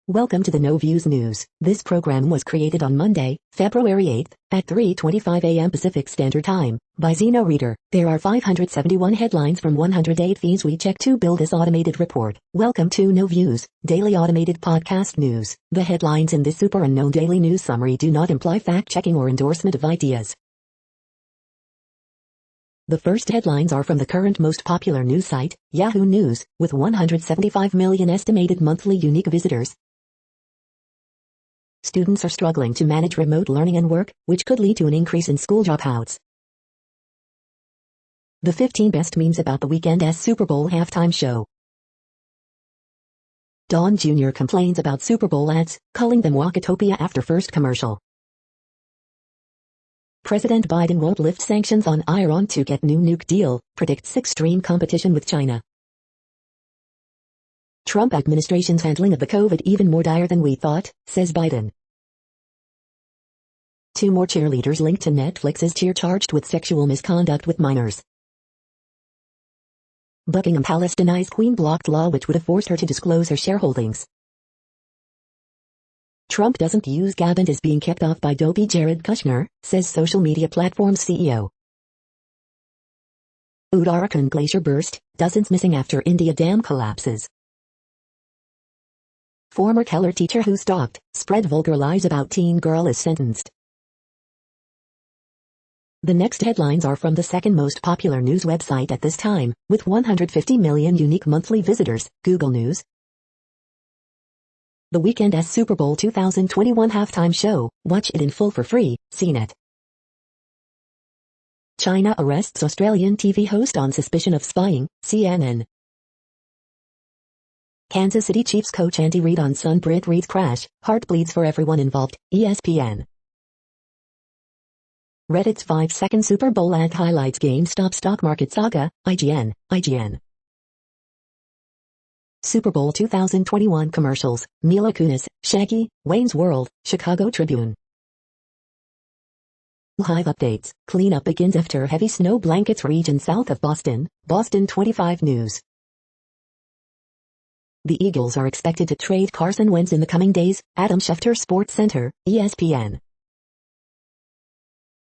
Welcome to the No Views News. This program was created on Monday, February 8th, at 3:25 a.m. Pacific Standard Time, by Zeno Reader. There are 571 headlines from 108 feeds we check to build this automated report. Welcome to No Views, daily automated podcast news. The headlines in this super unknown daily news summary do not imply fact-checking or endorsement of ideas. The first headlines are from the current most popular news site, Yahoo News, with 175 million estimated monthly unique visitors. Students are struggling to manage remote learning and work, which could lead to an increase in school dropouts. The 15 best memes about the weekend's Super Bowl halftime show. Don Jr. complains about Super Bowl ads, calling them Walkatopia after first commercial. President Biden won't lift sanctions on Iran to get new nuke deal, predicts extreme competition with China. Trump administration's handling of the COVID even more dire than we thought, says Biden. 2 more cheerleaders linked to Netflix's Cheer charged with sexual misconduct with minors. Buckingham Palace denies Queen blocked law which would have forced her to disclose her shareholdings. Trump doesn't use Gab and is being kept off by dopey Jared Kushner, says social media platform's CEO. Uttarakhand glacier burst, dozens missing after India dam collapses. Former Keller teacher who stalked, spread vulgar lies about teen girl is sentenced. The next headlines are from the second most popular news website at this time, with 150 million unique monthly visitors, Google News. The weekend's Super Bowl 2021 halftime show, watch it in full for free, CNET. China arrests Australian TV host on suspicion of spying, CNN. Kansas City Chiefs coach Andy Reid on son Britt Reid's crash, heart bleeds for everyone involved, ESPN. Reddit's 5-second Super Bowl ad highlights GameStop stock market saga, IGN. Super Bowl 2021 commercials, Mila Kunis, Shaggy, Wayne's World, Chicago Tribune. Live updates, cleanup begins after heavy snow blankets region south of Boston, Boston 25 News. The Eagles are expected to trade Carson Wentz in the coming days, Adam Schefter Sports Center, ESPN.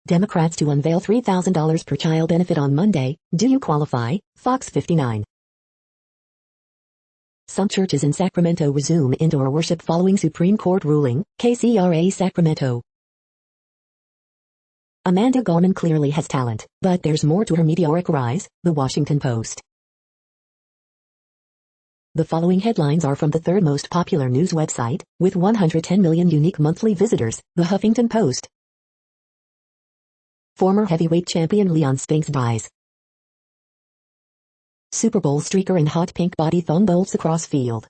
Democrats to unveil $3,000 per child benefit on Monday, do you qualify, Fox 59. Some churches in Sacramento resume indoor worship following Supreme Court ruling, KCRA Sacramento. Amanda Gorman clearly has talent, but there's more to her meteoric rise, The Washington Post. The following headlines are from the third most popular news website, with 110 million unique monthly visitors, The Huffington Post. Former heavyweight champion Leon Spinks dies. Super Bowl streaker in hot pink body thong bolts across field.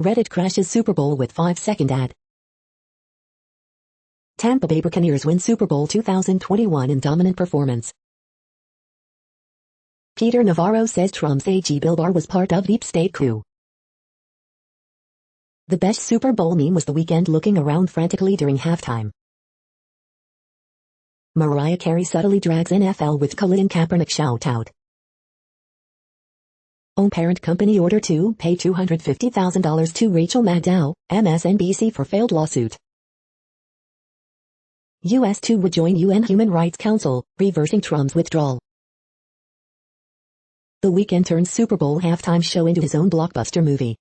Reddit crashes Super Bowl with 5-second ad. Tampa Bay Buccaneers win Super Bowl 2021 in dominant performance. Peter Navarro says Trump's AG Bill Barr was part of deep state coup. The best Super Bowl meme was The Weeknd looking around frantically during halftime. Mariah Carey subtly drags NFL with Colin Kaepernick shout-out. Own parent company order to pay $250,000 to Rachel Maddow, MSNBC for failed lawsuit. U.S. too would join UN Human Rights Council, reversing Trump's withdrawal. The Weeknd turns Super Bowl halftime show into his own blockbuster movie.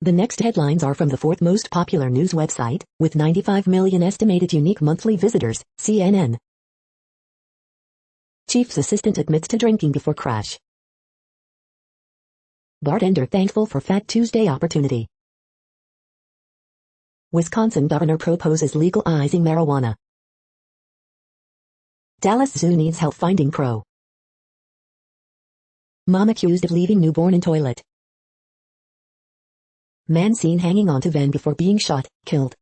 The next headlines are from the fourth most popular news website, with 95 million estimated unique monthly visitors, CNN. Chief's assistant admits to drinking before crash. Bartender thankful for Fat Tuesday opportunity. Wisconsin governor proposes legalizing marijuana. Dallas Zoo needs help finding crow. Mom accused of leaving newborn in toilet. Man seen hanging onto van before being shot, killed.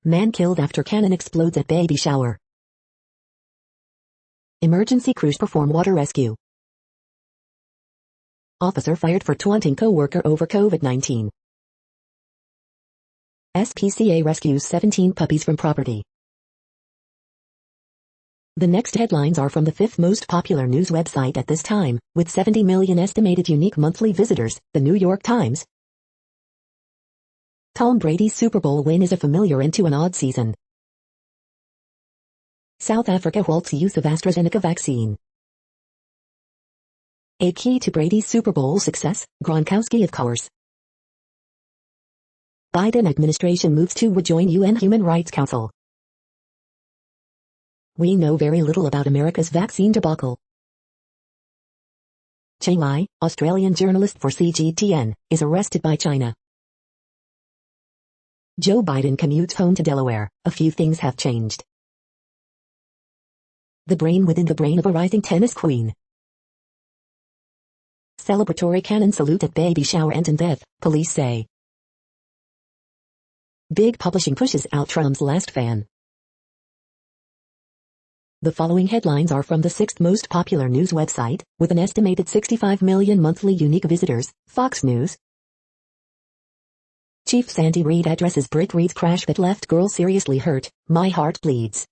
Man killed after cannon explodes at baby shower. Emergency crews perform water rescue. Officer fired for taunting co-worker over COVID-19. SPCA rescues 17 puppies from property. The next headlines are from the fifth most popular news website at this time, with 70 million estimated unique monthly visitors, the New York Times. Tom Brady's Super Bowl win is a familiar end to an odd season. South Africa halts use of AstraZeneca vaccine. A key to Brady's Super Bowl success, Gronkowski of course. Biden administration moves to join UN Human Rights Council. We know very little about America's vaccine debacle. Chen Lai, Australian journalist for CGTN, is arrested by China. Joe Biden commutes home to Delaware. A few things have changed. The brain within the brain of a rising tennis queen. Celebratory cannon salute at baby shower ends in death, police say. Big publishing pushes out Trump's last fan. The following headlines are from the sixth most popular news website, with an estimated 65 million monthly unique visitors, Fox News. Chief Sandy Reid addresses Britt Reid's crash that left girl seriously hurt, my heart bleeds.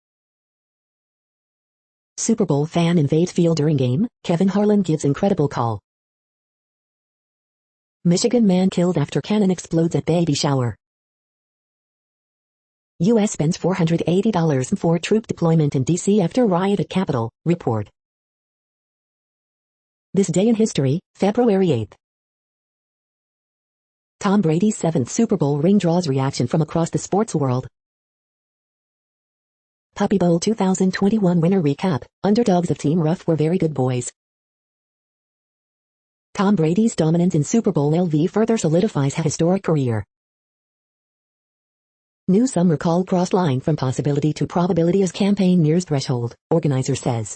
Super Bowl fan invades field during game, Kevin Harlan gives incredible call. Michigan man killed after cannon explodes at baby shower. U.S. spends $480 for troop deployment in D.C. after riot at Capitol, report. This day in history, February 8. Tom Brady's seventh Super Bowl ring draws reaction from across the sports world. Puppy Bowl 2021 winner recap, underdogs of Team Rough were very good boys. Tom Brady's dominance in Super Bowl LV further solidifies his historic career. New summer call crossed line from possibility to probability as campaign nears threshold, organizer says.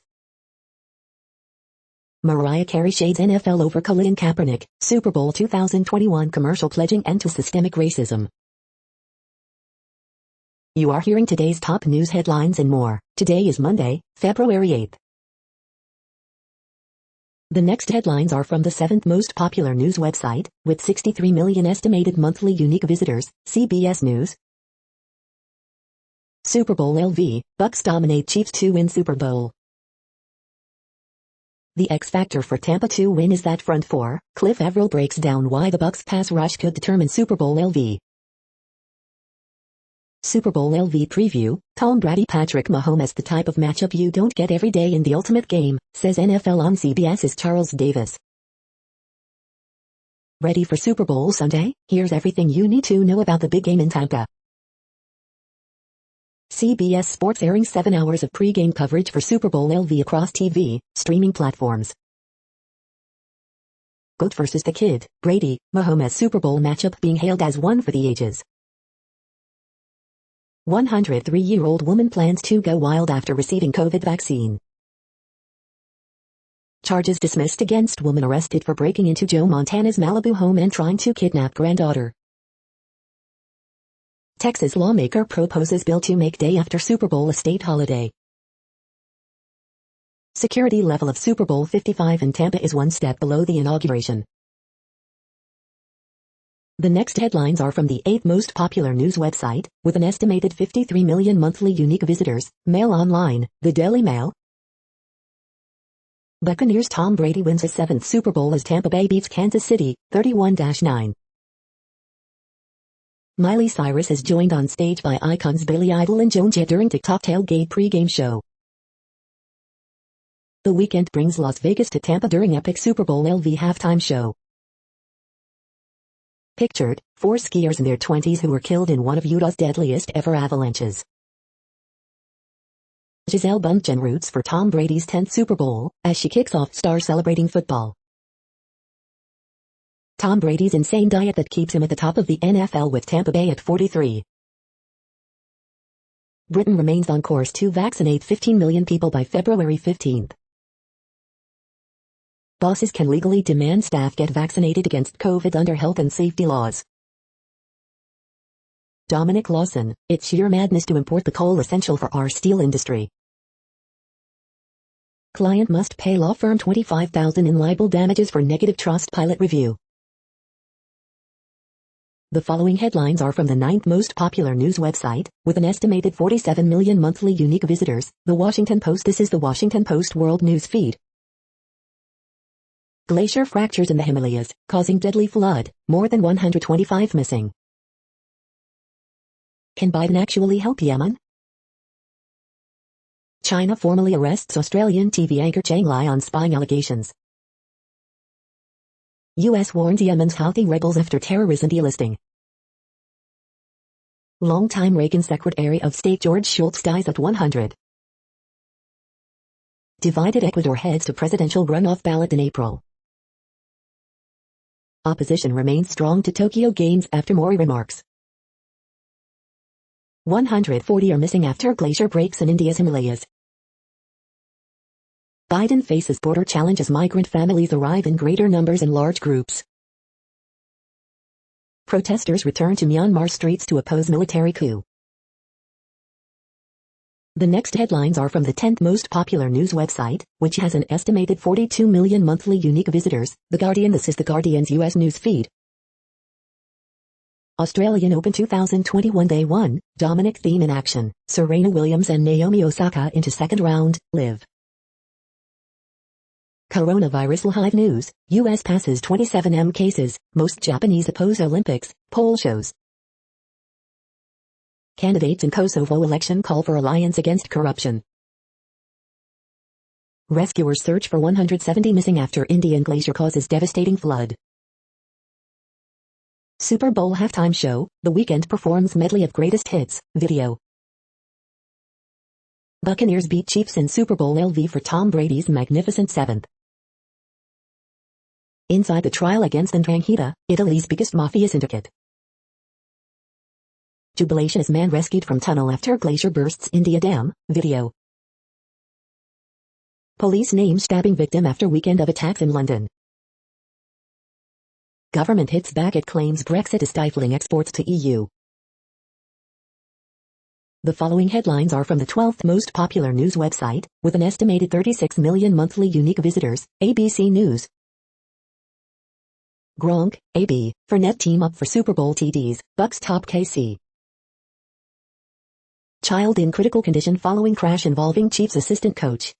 Mariah Carey shades NFL over Colin Kaepernick, Super Bowl 2021 commercial pledging end to systemic racism. You are hearing today's top news headlines and more. Today is Monday, February 8. The next headlines are from the seventh most popular news website, with 63 million estimated monthly unique visitors, CBS News. Super Bowl LV, Bucks dominate Chiefs to win Super Bowl. The X factor for Tampa to win is that front four. Cliff Averill breaks down why the Bucks pass rush could determine Super Bowl LV. Super Bowl LV preview, Tom Brady Patrick Mahomes, the type of matchup you don't get every day in the ultimate game, says NFL on CBS's Charles Davis. Ready for Super Bowl Sunday? Here's everything you need to know about the big game in Tampa. CBS Sports airing 7 hours of pre-game coverage for Super Bowl LV across TV, streaming platforms. GOAT versus the Kid, Brady, Mahomes Super Bowl matchup being hailed as one for the ages. 103-year-old woman plans to go wild after receiving COVID vaccine. Charges dismissed against woman arrested for breaking into Joe Montana's Malibu home and trying to kidnap granddaughter. Texas lawmaker proposes bill to make day after Super Bowl a state holiday. Security level of Super Bowl 55 in Tampa is one step below the inauguration. The next headlines are from the eighth most popular news website, with an estimated 53 million monthly unique visitors, Mail Online, the Daily Mail. Buccaneers Tom Brady wins his seventh Super Bowl as Tampa Bay beats Kansas City, 31-9. Miley Cyrus is joined on stage by icons Billy Idol and Joan Jett during TikTok tailgate pre-game show. The Weeknd brings Las Vegas to Tampa during epic Super Bowl LV halftime show. Pictured, 4 skiers in their 20s who were killed in one of Utah's deadliest ever avalanches. Gisele Bündchen roots for Tom Brady's 10th Super Bowl, as she kicks off Star celebrating football. Tom Brady's insane diet that keeps him at the top of the NFL with Tampa Bay at 43. Britain remains on course to vaccinate 15 million people by February 15. Bosses can legally demand staff get vaccinated against COVID under health and safety laws. Dominic Lawson, it's sheer madness to import the coal essential for our steel industry. Client must pay law firm $25,000 in libel damages for negative Trustpilot review. The following headlines are from the 9th most popular news website, with an estimated 47 million monthly unique visitors, The Washington Post. This is the Washington Post World News Feed. Glacier fractures in the Himalayas, causing deadly flood, more than 125 missing. Can Biden actually help Yemen? China formally arrests Australian TV anchor Chang Lai on spying allegations. U.S. warns Yemen's Houthi rebels after terrorism delisting. Longtime Reagan Secretary of State George Shultz dies at 100. Divided Ecuador heads to presidential runoff ballot in April. Opposition remains strong to Tokyo Games after Mori remarks. 140 are missing after glacier breaks in India's Himalayas. Biden faces border challenge as migrant families arrive in greater numbers and large groups. Protesters return to Myanmar streets to oppose military coup. The next headlines are from the 10th most popular news website, which has an estimated 42 million monthly unique visitors, The Guardian. This is The Guardian's U.S. news feed. Australian Open 2021 Day 1, Dominic Thiem in action, Serena Williams and Naomi Osaka into second round, live. Coronavirus live news, U.S. passes 27M cases, most Japanese oppose Olympics, poll shows. Candidates in Kosovo election call for alliance against corruption. Rescuers search for 170 missing after Indian glacier causes devastating flood. Super Bowl halftime show, The Weeknd performs medley of greatest hits, video. Buccaneers beat Chiefs in Super Bowl LV for Tom Brady's magnificent 7th. Inside the trial against Ndrangheta, Italy's biggest mafia syndicate. Jubilation as man rescued from tunnel after glacier bursts India dam, video. Police name stabbing victim after weekend of attacks in London. Government hits back at claims Brexit is stifling exports to EU. The following headlines are from the 12th most popular news website, with an estimated 36 million monthly unique visitors, ABC News. Gronk, AB, Fournette team up for Super Bowl TDs, Bucks top KC. Child in critical condition following crash involving Chiefs assistant coach.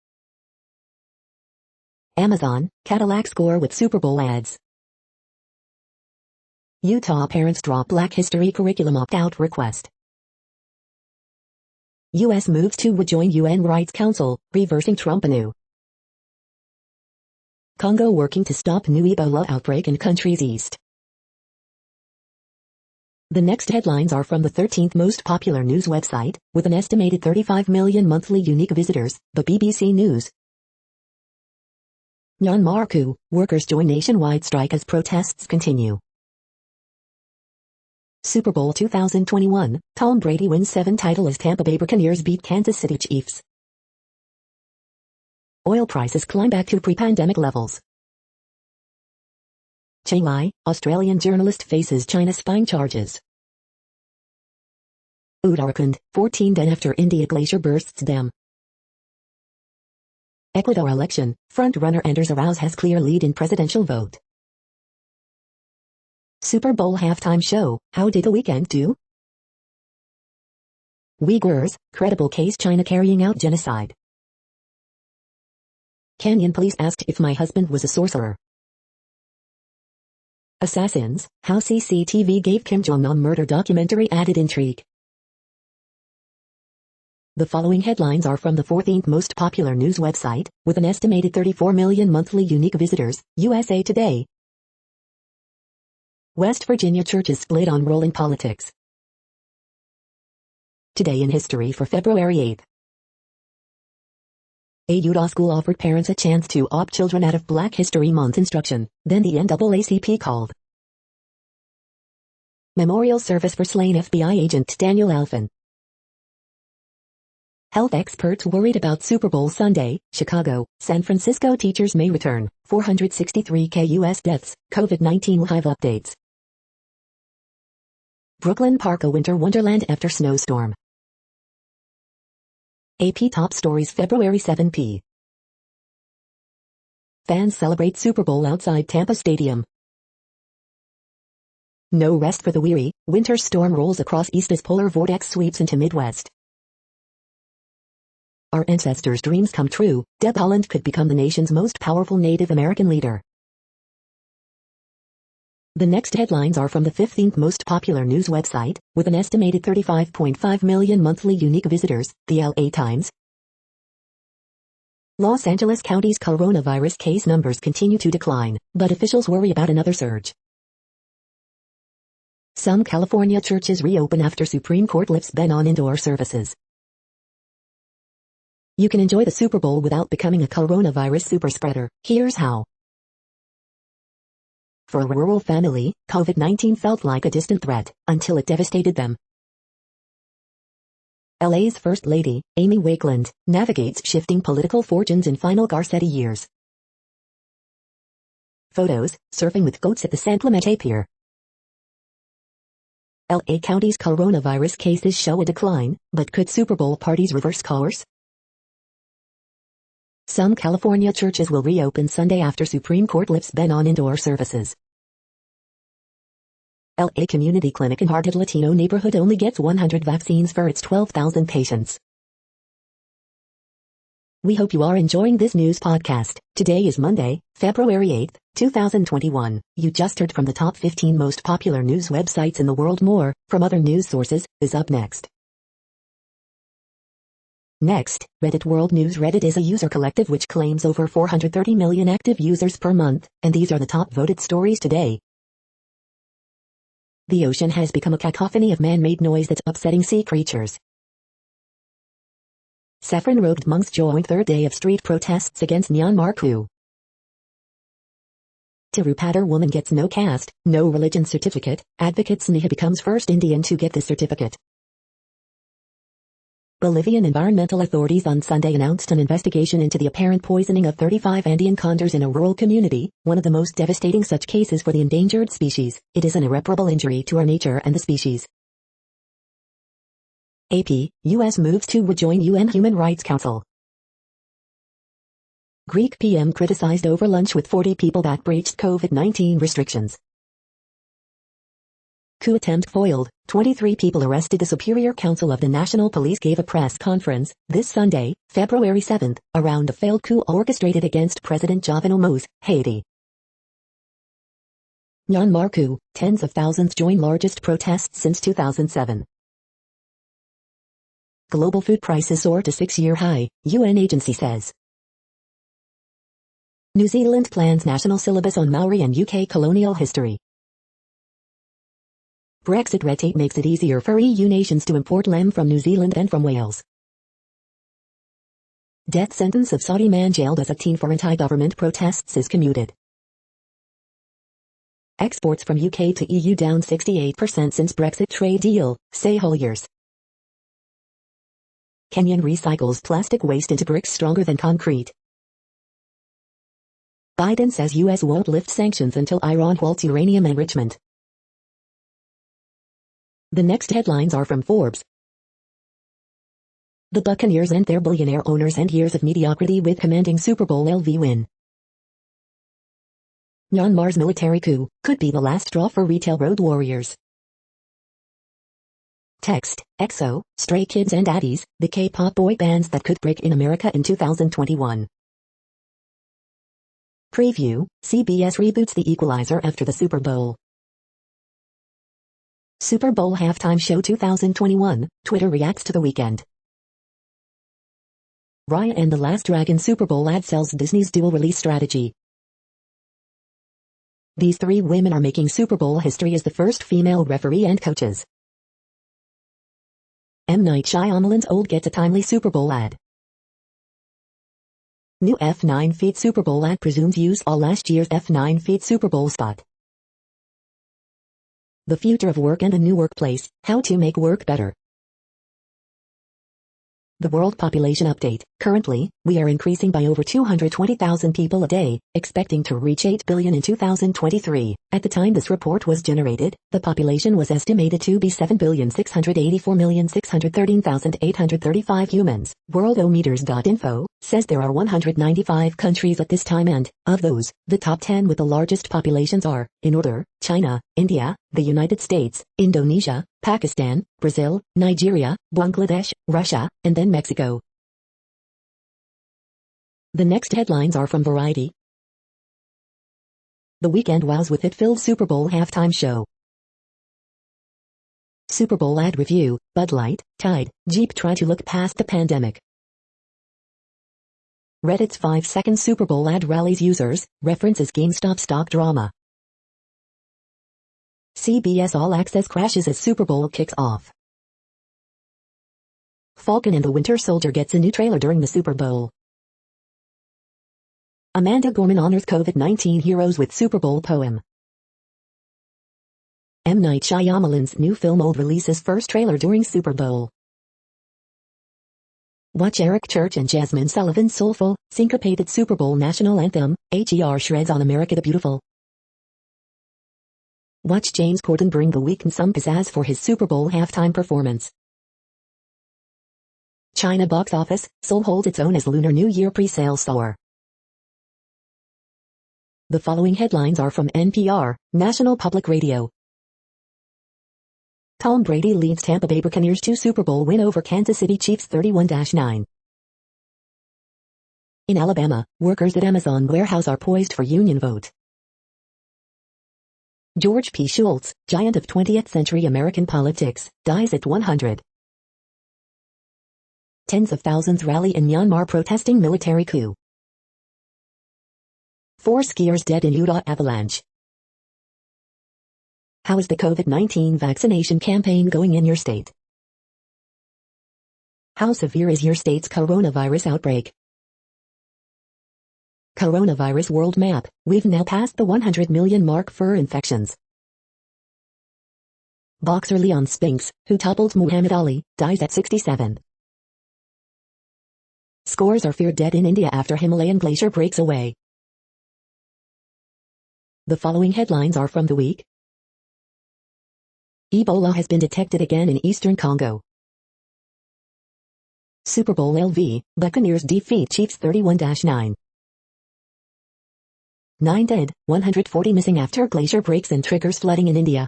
Amazon, Cadillac score with Super Bowl ads. Utah parents drop Black History curriculum opt-out request. U.S. moves to rejoin UN Rights Council, reversing Trump anew. Congo working to stop new Ebola outbreak in countries east. The next headlines are from the 13th most popular news website, with an estimated 35 million monthly unique visitors, the BBC News. Myanmar coup, workers join nationwide strike as protests continue. Super Bowl 2021, Tom Brady wins 7th title as Tampa Bay Buccaneers beat Kansas City Chiefs. Oil prices climb back to pre-pandemic levels. Chang Lai, Australian journalist faces China spying charges. Uttarakhand, 14 dead after India glacier bursts dam. Ecuador election, front-runner Anders Arauz has clear lead in presidential vote. Super Bowl halftime show, how did The Weeknd do? Uyghurs, credible case China carrying out genocide. Kenyan police asked if my husband was a sorcerer. Assassins, how CCTV gave Kim Jong-un murder documentary added intrigue. The following headlines are from the 14th most popular news website, with an estimated 34 million monthly unique visitors, USA Today. West Virginia churches split on rolling politics. Today in history for February 8th. A Utah school offered parents a chance to opt children out of Black History Month instruction, then the NAACP called. Memorial service for slain FBI agent Daniel Alfin. Health experts worried about Super Bowl Sunday, Chicago, San Francisco teachers may return, 463K U.S. deaths, COVID-19 live updates. Brooklyn Park a winter wonderland after snowstorm. AP Top Stories February 7p. Fans celebrate Super Bowl outside Tampa Stadium. No rest for the weary. Winter storm rolls across east as polar vortex sweeps into Midwest. Our ancestors' dreams come true. Deb Haaland could become the nation's most powerful Native American leader. The next headlines are from the 15th most popular news website, with an estimated 35.5 million monthly unique visitors, the LA Times. Los Angeles County's coronavirus case numbers continue to decline, but officials worry about another surge. Some California churches reopen after Supreme Court lifts ban on indoor services. You can enjoy the Super Bowl without becoming a coronavirus superspreader. Here's how. For a rural family, COVID-19 felt like a distant threat, until it devastated them. LA's First Lady, Amy Wakeland, navigates shifting political fortunes in final Garcetti years. Photos, surfing with goats at the San Clemente Pier. LA County's coronavirus cases show a decline, but could Super Bowl parties reverse course? Some California churches will reopen Sunday after Supreme Court lifts ban on indoor services. LA Community Clinic in hard-hit Latino neighborhood only gets 100 vaccines for its 12,000 patients. We hope you are enjoying this news podcast. Today is Monday, February 8, 2021. You just heard from the top 15 most popular news websites in the world. More, from other news sources, is up next. Next, Reddit World News. Reddit is a user collective which claims over 430 million active users per month, and these are the top voted stories today. The ocean has become a cacophony of man-made noise that's upsetting sea creatures. Saffron-robed monks joined third day of street protests against Myanmar coup. Tirupati woman gets no caste, no religion certificate. Advocate Sneha becomes first Indian to get this certificate. Bolivian environmental authorities on Sunday announced an investigation into the apparent poisoning of 35 Andean condors in a rural community, one of the most devastating such cases for the endangered species. It is an irreparable injury to our nature and the species. AP, U.S. moves to rejoin UN Human Rights Council. Greek PM criticized over lunch with 40 people that breached COVID-19 restrictions. Coup attempt foiled. 23 people arrested. The Superior Council of the National Police gave a press conference this Sunday, February 7, around a failed coup orchestrated against President Jovenel Moise, Haiti. Myanmar coup. Tens of thousands join largest protests since 2007. Global food prices soar to 6-year high, UN agency says. New Zealand plans national syllabus on Maori and UK colonial history. Brexit red tape makes it easier for EU nations to import lamb from New Zealand and from Wales. Death sentence of Saudi man jailed as a teen for anti-government protests is commuted. Exports from UK to EU down 68% since Brexit trade deal, say hauliers. Kenyan recycles plastic waste into bricks stronger than concrete. Biden says US won't lift sanctions until Iran halts uranium enrichment. The next headlines are from Forbes. The Buccaneers end their billionaire owners and years of mediocrity with commanding Super Bowl LV win. Myanmar's military coup could be the last straw for retail road warriors. Text, EXO, Stray Kids and Addies, the K-pop boy bands that could break in America in 2021. Preview, CBS reboots The Equalizer after the Super Bowl. Super Bowl halftime show 2021, Twitter reacts to the weekend. Raya and the Last Dragon Super Bowl ad sells Disney's dual release strategy. These three women are making Super Bowl history as the first female referee and coaches. M. Night Shyamalan's Old gets a timely Super Bowl ad. New F9 feed Super Bowl ad presumes use all last year's F9 feed Super Bowl spot. The future of work and a new workplace, how to make work better. The World Population Update. Currently, we are increasing by over 220,000 people a day, expecting to reach 8 billion in 2023. At the time this report was generated, the population was estimated to be 7,684,613,835 humans. Worldometers.info says there are 195 countries at this time and, of those, the top 10 with the largest populations are In order: China, India, the United States, Indonesia, Pakistan, Brazil, Nigeria, Bangladesh, Russia, and then Mexico. The next headlines are from Variety. The Weekend wows with hit-filled Super Bowl halftime show. Super Bowl ad review: Bud Light, Tide, Jeep try to look past the pandemic. Reddit's 5-second Super Bowl ad rallies users, references GameStop stock drama. CBS All Access crashes as Super Bowl kicks off. Falcon and the Winter Soldier gets a new trailer during the Super Bowl. Amanda Gorman honors COVID-19 heroes with Super Bowl poem. M. Night Shyamalan's new film Old releases first trailer during Super Bowl. Watch Eric Church and Jasmine Sullivan's soulful, syncopated Super Bowl national anthem, HER shreds on America the Beautiful. Watch James Corden bring The Weeknd some pizzazz for his Super Bowl halftime performance. China box office: Seoul holds its own as Lunar New Year pre-sale soar. The following headlines are from NPR, National Public Radio. Tom Brady leads Tampa Bay Buccaneers to Super Bowl win over Kansas City Chiefs 31-9. In Alabama, workers at Amazon warehouse are poised for union vote. George P. Shultz, giant of 20th century American politics, dies at 100. Tens of thousands rally in Myanmar protesting military coup. 4 skiers dead in Utah avalanche. How is the COVID-19 vaccination campaign going in your state? How severe is your state's coronavirus outbreak? Coronavirus world map: we've now passed the 100 million mark for infections. Boxer Leon Spinks, who toppled Muhammad Ali, dies at 67. Scores are feared dead in India after Himalayan glacier breaks away. The following headlines are from The Week. Ebola has been detected again in eastern Congo. Super Bowl LV, Buccaneers defeat Chiefs 31-9. 9 dead, 140 missing after glacier breaks and triggers flooding in India.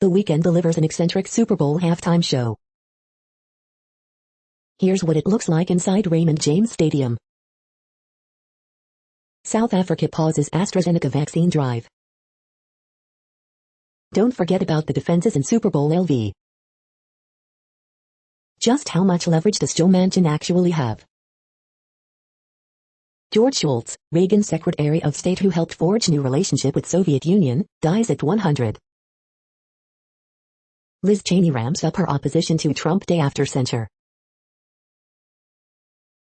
The Weeknd delivers an eccentric Super Bowl halftime show. Here's what it looks like inside Raymond James Stadium. South Africa pauses AstraZeneca vaccine drive. Don't forget about the defenses in Super Bowl LV. Just how much leverage does Joe Manchin actually have? George Shultz, Reagan's Secretary of State who helped forge new relationship with Soviet Union, dies at 100. Liz Cheney ramps up her opposition to Trump day after censure.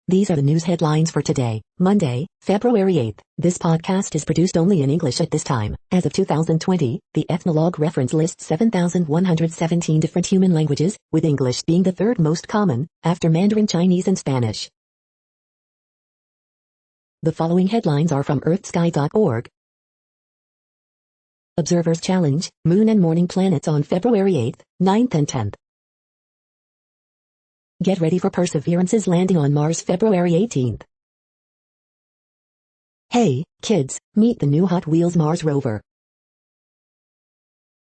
These are the news headlines for today, Monday, February 8th. This podcast is produced only in English at this time. As of 2020, the Ethnologue reference lists 7,117 different human languages, with English being the third most common, after Mandarin Chinese and Spanish. The following headlines are from earthsky.org. Observers challenge Moon and morning planets on February 8th, 9th and 10th. Get ready for Perseverance's landing on Mars February 18th. Hey, kids, meet the new Hot Wheels Mars rover.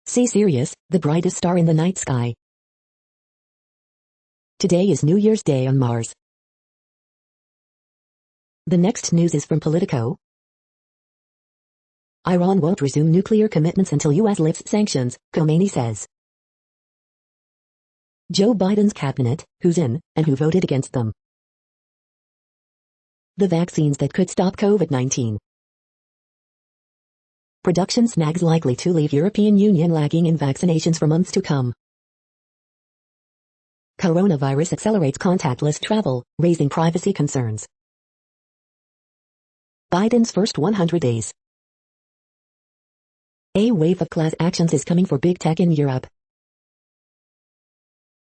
See Sirius, the brightest star in the night sky. Today is New Year's Day on Mars. The next news is from Politico. Iran won't resume nuclear commitments until U.S. lifts sanctions, Khomeini says. Joe Biden's cabinet, who's in, and who voted against them. The vaccines that could stop COVID-19. Production snags likely to leave European Union lagging in vaccinations for months to come. Coronavirus accelerates contactless travel, raising privacy concerns. Biden's first 100 days. A wave of class actions is coming for big tech in Europe.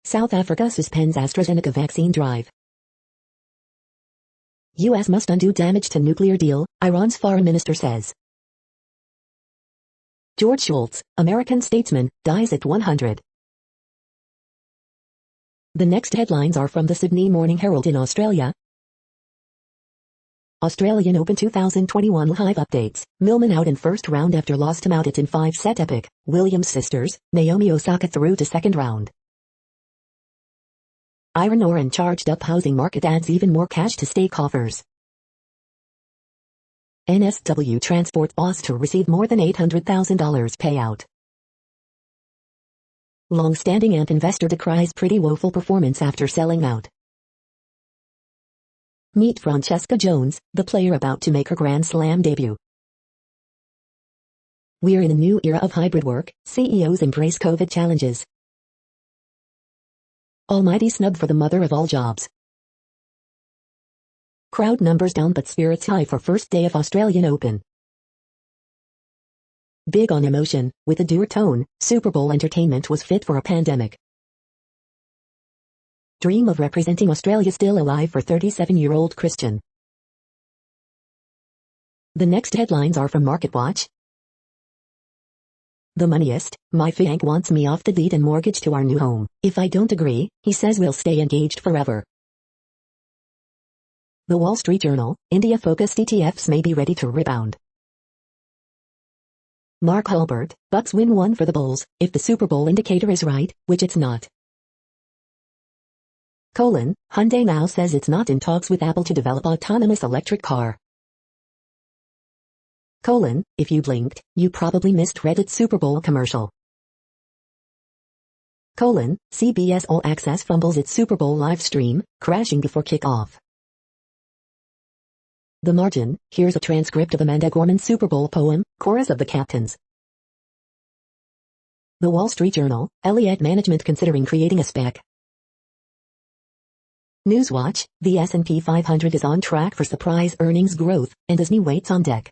South Africa suspends AstraZeneca vaccine drive. U.S. must undo damage to nuclear deal, Iran's foreign minister says. George Shultz, American statesman, dies at 100. The next headlines are from the Sydney Morning Herald in Australia. Australian Open 2021 live updates. Millman out in first round after loss to Moutet in 5-set epic. Williams sisters, Naomi Osaka through to second round. Iron ore and charged up housing market adds even more cash to state coffers. NSW transport boss to receive more than $800,000 payout. Long-standing AMP investor decries pretty woeful performance after selling out. Meet Francesca Jones, the player about to make her Grand Slam debut. We're in a new era of hybrid work, CEOs embrace COVID challenges. Almighty snub for the mother of all jobs. Crowd numbers down but spirits high for first day of Australian Open. Big on emotion, with a dour tone, Super Bowl entertainment was fit for a pandemic. Dream of representing Australia still alive for 37-year-old Christian. The next headlines are from MarketWatch. The moneyest, my fianc wants me off the deed and mortgage to our new home. If I don't agree, he says we'll stay engaged forever. The Wall Street Journal, India-focused ETFs may be ready to rebound. Mark Hulbert, Bucks win one for the Bulls, if the Super Bowl indicator is right, which it's not. Hyundai now says it's not in talks with Apple to develop autonomous electric car. If you blinked, you probably missed Reddit's Super Bowl commercial. CBS All Access fumbles its Super Bowl live stream, crashing before kickoff. The Margin, here's a transcript of Amanda Gorman's Super Bowl poem, Chorus of the Captains. The Wall Street Journal, Elliott Management considering creating a SPAC. Newswatch, the S&P 500 is on track for surprise earnings growth, and Disney waits on deck.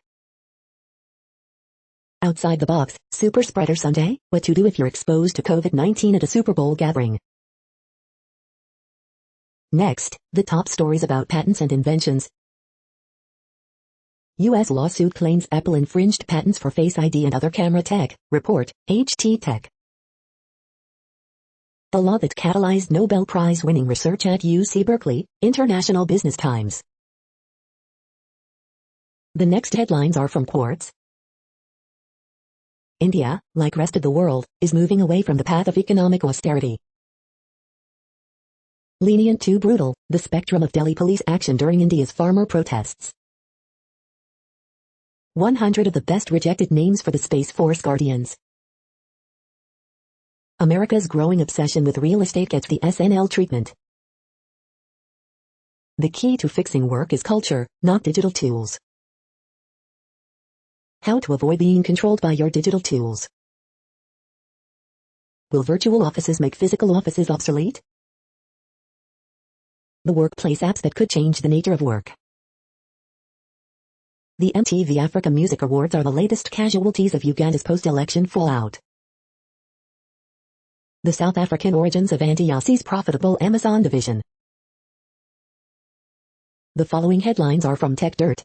Outside the box, Super Spreader Sunday, what to do if you're exposed to COVID-19 at a Super Bowl gathering. Next, the top stories about patents and inventions. U.S. lawsuit claims Apple infringed patents for Face ID and other camera tech, report, HT Tech. The law that catalyzed Nobel Prize-winning research at UC Berkeley, International Business Times. The next headlines are from Quartz. India, like rest of the world, is moving away from the path of economic austerity. Lenient to brutal, the spectrum of Delhi police action during India's farmer protests. 100 of the best rejected names for the Space Force Guardians. America's growing obsession with real estate gets the SNL treatment. The key to fixing work is culture, not digital tools. How to avoid being controlled by your digital tools. Will virtual offices make physical offices obsolete? The workplace apps that could change the nature of work. The MTV Africa Music Awards are the latest casualties of Uganda's post-election fallout. The South African origins of Andy Jassi's profitable Amazon division. The following headlines are from Tech Dirt.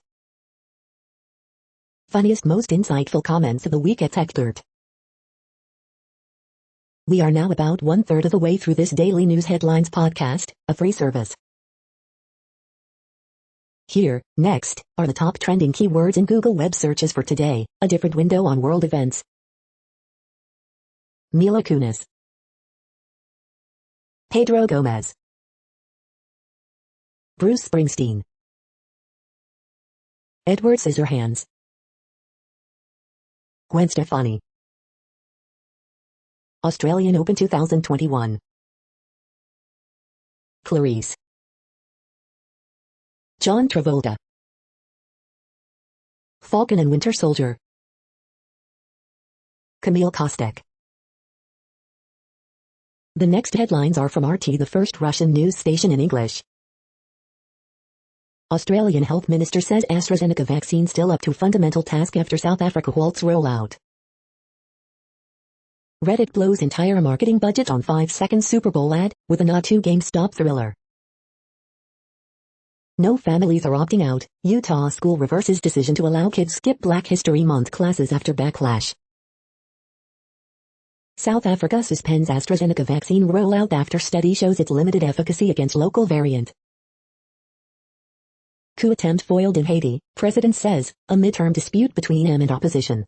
Funniest most insightful comments of the week at Tech Dirt. We are now about 1/3 of the way through this daily news headlines podcast, a free service. Here, next, are the top trending keywords in Google web searches for today, a different window on world events. Mila Kunis. Pedro Gomez. Bruce Springsteen. Edward Scissorhands. Gwen Stefani. Australian Open 2021. Clarice. John Travolta. Falcon and Winter Soldier. Camille Kostek. The next headlines are from RT, the first Russian news station in English. Australian Health Minister says AstraZeneca vaccine still up to fundamental task after South Africa halts rollout. Reddit blows entire marketing budget on 5-second Super Bowl ad, with a nod to GameStop thriller. No families are opting out, Utah school reverses decision to allow kids skip Black History Month classes after backlash. South Africa suspends AstraZeneca vaccine rollout after study shows its limited efficacy against local variant. Coup attempt foiled in Haiti, president says, a midterm dispute between M and opposition.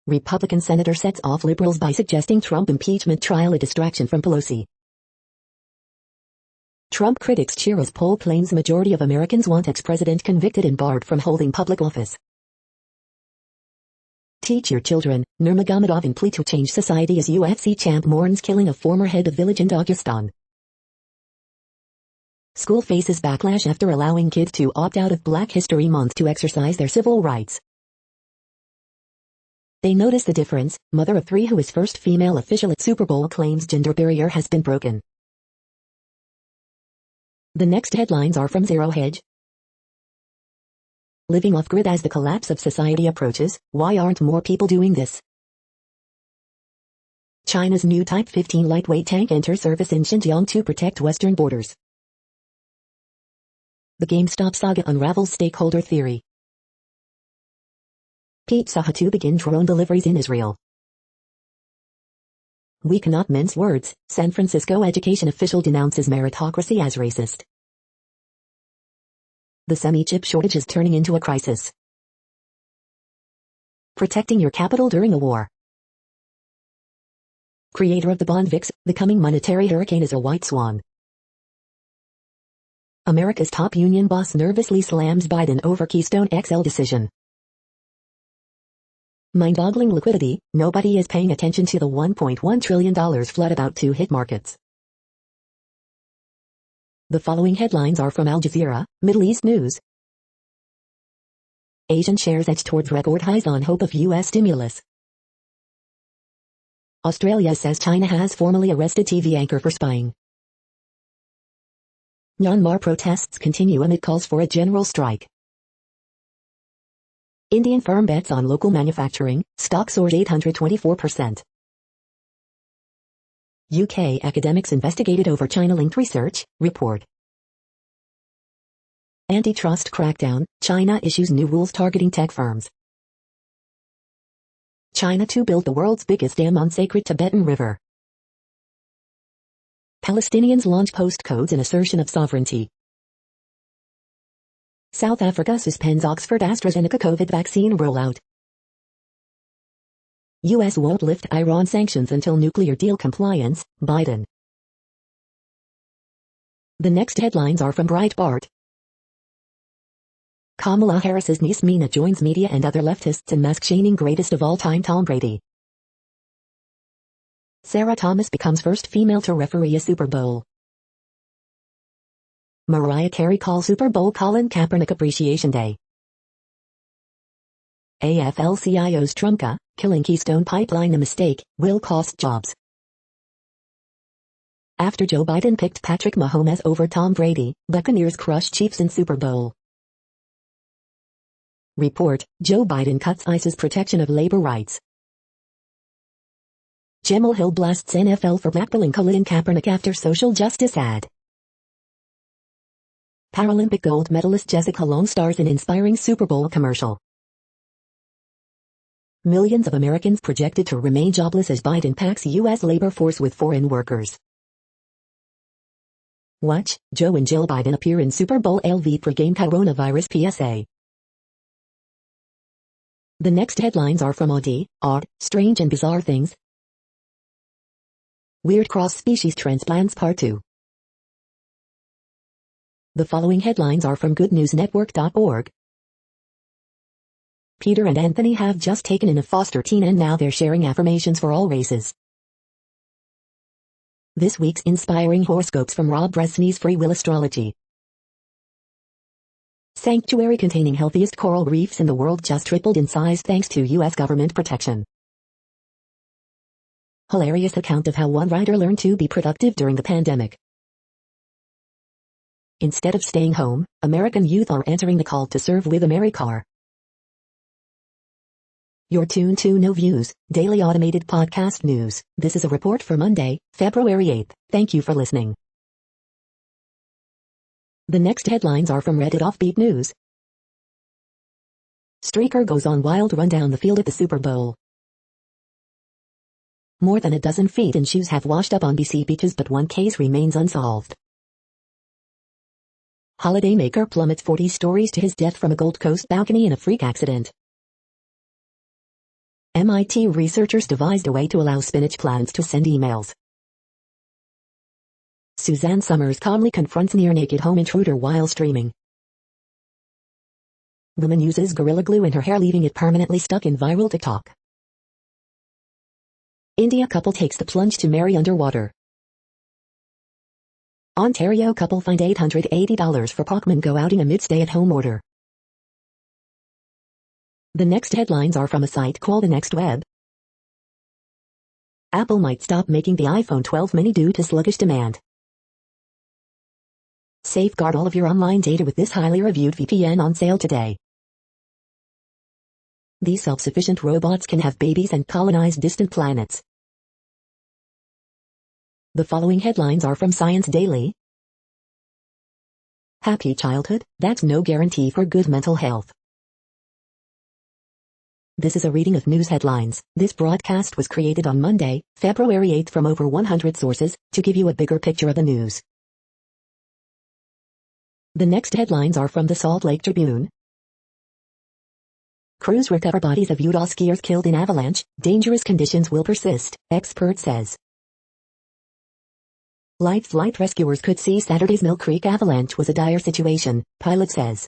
Republican senator sets off liberals by suggesting Trump impeachment trial a distraction from Pelosi. Trump critics cheer as poll claims majority of Americans want ex-president convicted and barred from holding public office. Teach your children, Nurmagomedov in plea to change society as UFC champ mourns killing of former head of village in Dagestan. School faces backlash after allowing kids to opt out of Black History Month to exercise their civil rights. They notice the difference. Mother of three who is first female official at Super Bowl claims gender barrier has been broken. The next headlines are from Zero Hedge. Living off-grid as the collapse of society approaches, why aren't more people doing this? China's new Type 15 lightweight tank enters service in Xinjiang to protect western borders. The GameStop saga unravels stakeholder theory. Pizza Hut to begin drone deliveries in Israel. We cannot mince words, San Francisco education official denounces meritocracy as racist. The semi-chip shortage is turning into a crisis. Protecting your capital during a war. Creator of the bond VIX, the coming monetary hurricane is a white swan. America's top union boss nervously slams Biden over Keystone XL decision. Mind-boggling liquidity, nobody is paying attention to the $1.1 trillion flood about to hit markets. The following headlines are from Al Jazeera, Middle East News. Asian shares edge towards record highs on hope of U.S. stimulus. Australia says China has formally arrested TV anchor for spying. Myanmar protests continue amid calls for a general strike. Indian firm bets on local manufacturing, stock soars 824%. UK academics investigated over China-linked research, report. Antitrust crackdown, China issues new rules targeting tech firms. China to build the world's biggest dam on sacred Tibetan river. Palestinians launch postcodes in assertion of sovereignty. South Africa suspends Oxford AstraZeneca COVID vaccine rollout. U.S. won't lift Iran sanctions until nuclear deal compliance, Biden. The next headlines are from Breitbart. Kamala Harris's niece Mina joins media and other leftists in mask-shaming greatest of all time Tom Brady. Sarah Thomas becomes first female to referee a Super Bowl. Mariah Carey calls Super Bowl Colin Kaepernick Appreciation Day. AFL-CIO's Trumka, killing Keystone Pipeline a mistake, will cost jobs. After Joe Biden picked Patrick Mahomes over Tom Brady, Buccaneers crush Chiefs in Super Bowl. Report, Joe Biden cuts ICE's protection of labor rights. Jemele Hill blasts NFL for blackballing Colin Kaepernick after social justice ad. Paralympic gold medalist Jessica Long stars in inspiring Super Bowl commercial. Millions of Americans projected to remain jobless as Biden packs U.S. labor force with foreign workers. Watch, Joe and Jill Biden appear in Super Bowl LV pregame coronavirus PSA. The next headlines are from Odd, Strange and Bizarre Things. Weird cross-species transplants Part 2. The following headlines are from goodnewsnetwork.org. Peter and Anthony have just taken in a foster teen and now they're sharing affirmations for all races. This week's inspiring horoscopes from Rob Bresney's Free Will Astrology. Sanctuary containing healthiest coral reefs in the world just tripled in size thanks to U.S. government protection. Hilarious account of how one writer learned to be productive during the pandemic. Instead of staying home, American youth are answering the call to serve with AmeriCar. You're tuned to No Views, daily automated podcast news. This is a report for Monday, February 8th. Thank you for listening. The next headlines are from Reddit Offbeat News. Streaker goes on wild run down the field at the Super Bowl. More than a dozen feet and shoes have washed up on BC beaches but one case remains unsolved. Holidaymaker plummets 40 stories to his death from a Gold Coast balcony in a freak accident. MIT researchers devised a way to allow spinach plants to send emails. Suzanne Summers calmly confronts near-naked home intruder while streaming. Woman uses Gorilla Glue in her hair, leaving it permanently stuck in viral TikTok. India couple takes the plunge to marry underwater. Ontario couple fined $880 for Pokemon Go outing amid stay-at-home order. The next headlines are from a site called The Next Web. Apple might stop making the iPhone 12 mini due to sluggish demand. Safeguard all of your online data with this highly reviewed VPN on sale today. These self-sufficient robots can have babies and colonize distant planets. The following headlines are from Science Daily. Happy childhood, that's no guarantee for good mental health. This is a reading of news headlines. This broadcast was created on Monday, February 8 from over 100 sources, to give you a bigger picture of the news. The next headlines are from the Salt Lake Tribune. Crews recover bodies of Utah skiers killed in avalanche. Dangerous conditions will persist, expert says. Light flight rescuers could see Saturday's Mill Creek avalanche was a dire situation, pilot says.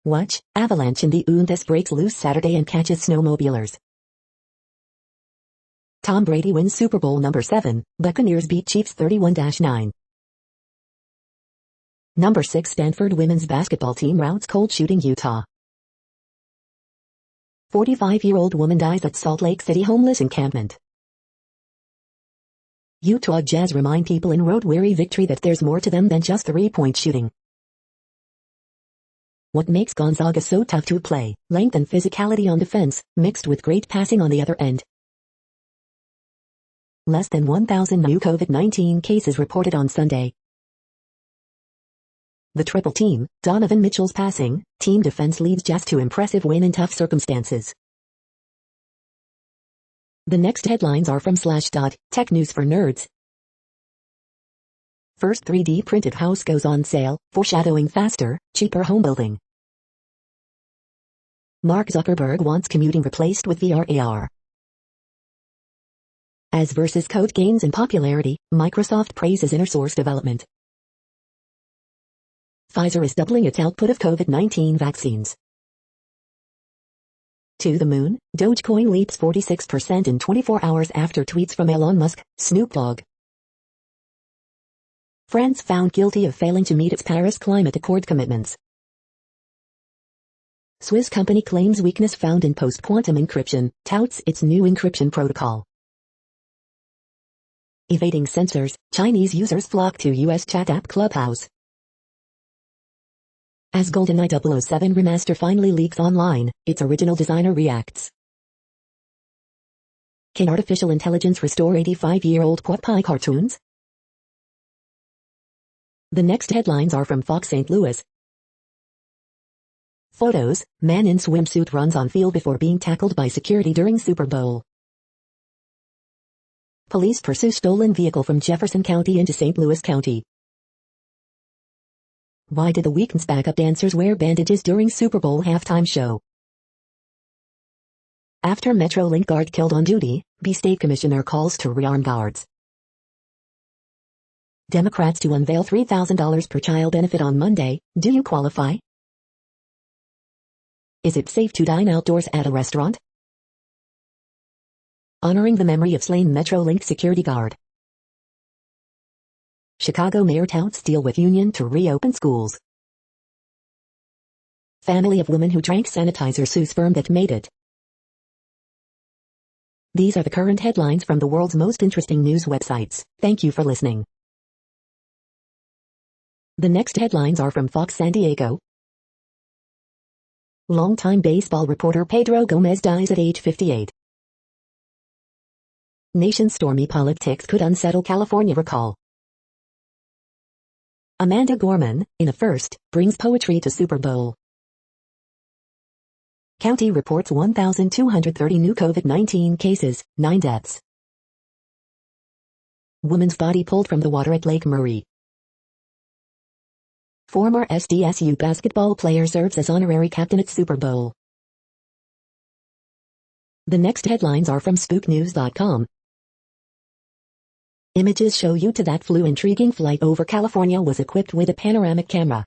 Watch, avalanche in the UTC breaks loose Saturday and catches snowmobilers. Tom Brady wins Super Bowl number 7, Buccaneers beat Chiefs 31-9. Number 6 Stanford women's basketball team routs cold shooting Utah. 45-year-old woman dies at Salt Lake City homeless encampment. Utah Jazz remind people in road-weary victory that there's more to them than just three-point shooting. What makes Gonzaga so tough to play? Length and physicality on defense, mixed with great passing on the other end. Less than 1,000 new COVID-19 cases reported on Sunday. The triple team, Donovan Mitchell's passing, team defense leads Jazz to impressive win in tough circumstances. The next headlines are from Slashdot, tech news for nerds. First 3D printed house goes on sale, foreshadowing faster, cheaper home building. Mark Zuckerberg wants commuting replaced with VR/AR. As Versus Code gains in popularity, Microsoft praises inner source development. Pfizer is doubling its output of COVID-19 vaccines. To the moon, Dogecoin leaps 46% in 24 hours after tweets from Elon Musk, Snoop Dogg. France found guilty of failing to meet its Paris Climate Accord commitments. Swiss company claims weakness found in post-quantum encryption, touts its new encryption protocol. Evading censors, Chinese users flock to U.S. chat app Clubhouse. As GoldenEye 007 remaster finally leaks online, its original designer reacts. Can artificial intelligence restore 85-year-old Popeye cartoons? The next headlines are from Fox St. Louis. Photos, man in swimsuit runs on field before being tackled by security during Super Bowl. Police pursue stolen vehicle from Jefferson County into St. Louis County. Why did the Weeknd's backup dancers wear bandages during Super Bowl halftime show? After Metrolink guard killed on duty, B State Commissioner calls to rearm guards. Democrats to unveil $3,000 per child benefit on Monday. Do you qualify? Is it safe to dine outdoors at a restaurant? Honoring the memory of slain Metrolink security guard. Chicago mayor touts deal with union to reopen schools. Family of woman who drank sanitizer sues firm that made it. These are the current headlines from the world's most interesting news websites. Thank you for listening. The next headlines are from Fox San Diego. Longtime baseball reporter Pedro Gomez dies at age 58. Nation's stormy politics could unsettle California recall. Amanda Gorman, in a first, brings poetry to Super Bowl. County reports 1,230 new COVID-19 cases, 9 deaths. Woman's body pulled from the water at Lake Murray. Former SDSU basketball player serves as honorary captain at Super Bowl. The next headlines are from spooknews.com. Images show UTC that flew intriguing flight over California was equipped with a panoramic camera.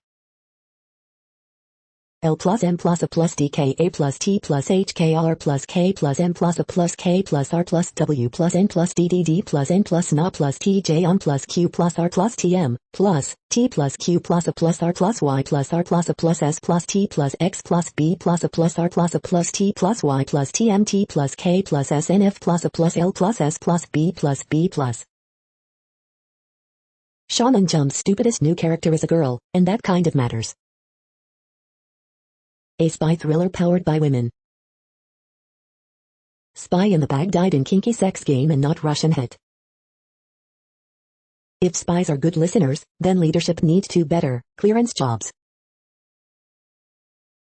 L plus M plus A plus DKA plus T plus HKR plus K plus M plus A plus K plus R plus W plus N plus DDD plus N plus NA plus TJ on plus Q plus R plus TM plus T plus Q plus A plus R plus Y plus R plus A plus S plus T plus X plus B plus A plus R plus A plus T plus Y plus TMT plus K plus SNF plus A plus L plus S plus B plus B plus. Shonen Jump's stupidest new character is a girl, and that kind of matters. A spy thriller powered by women. Spy in the Bag died in kinky sex game and not Russian hit. If spies are good listeners, then leadership needs to better clearance jobs.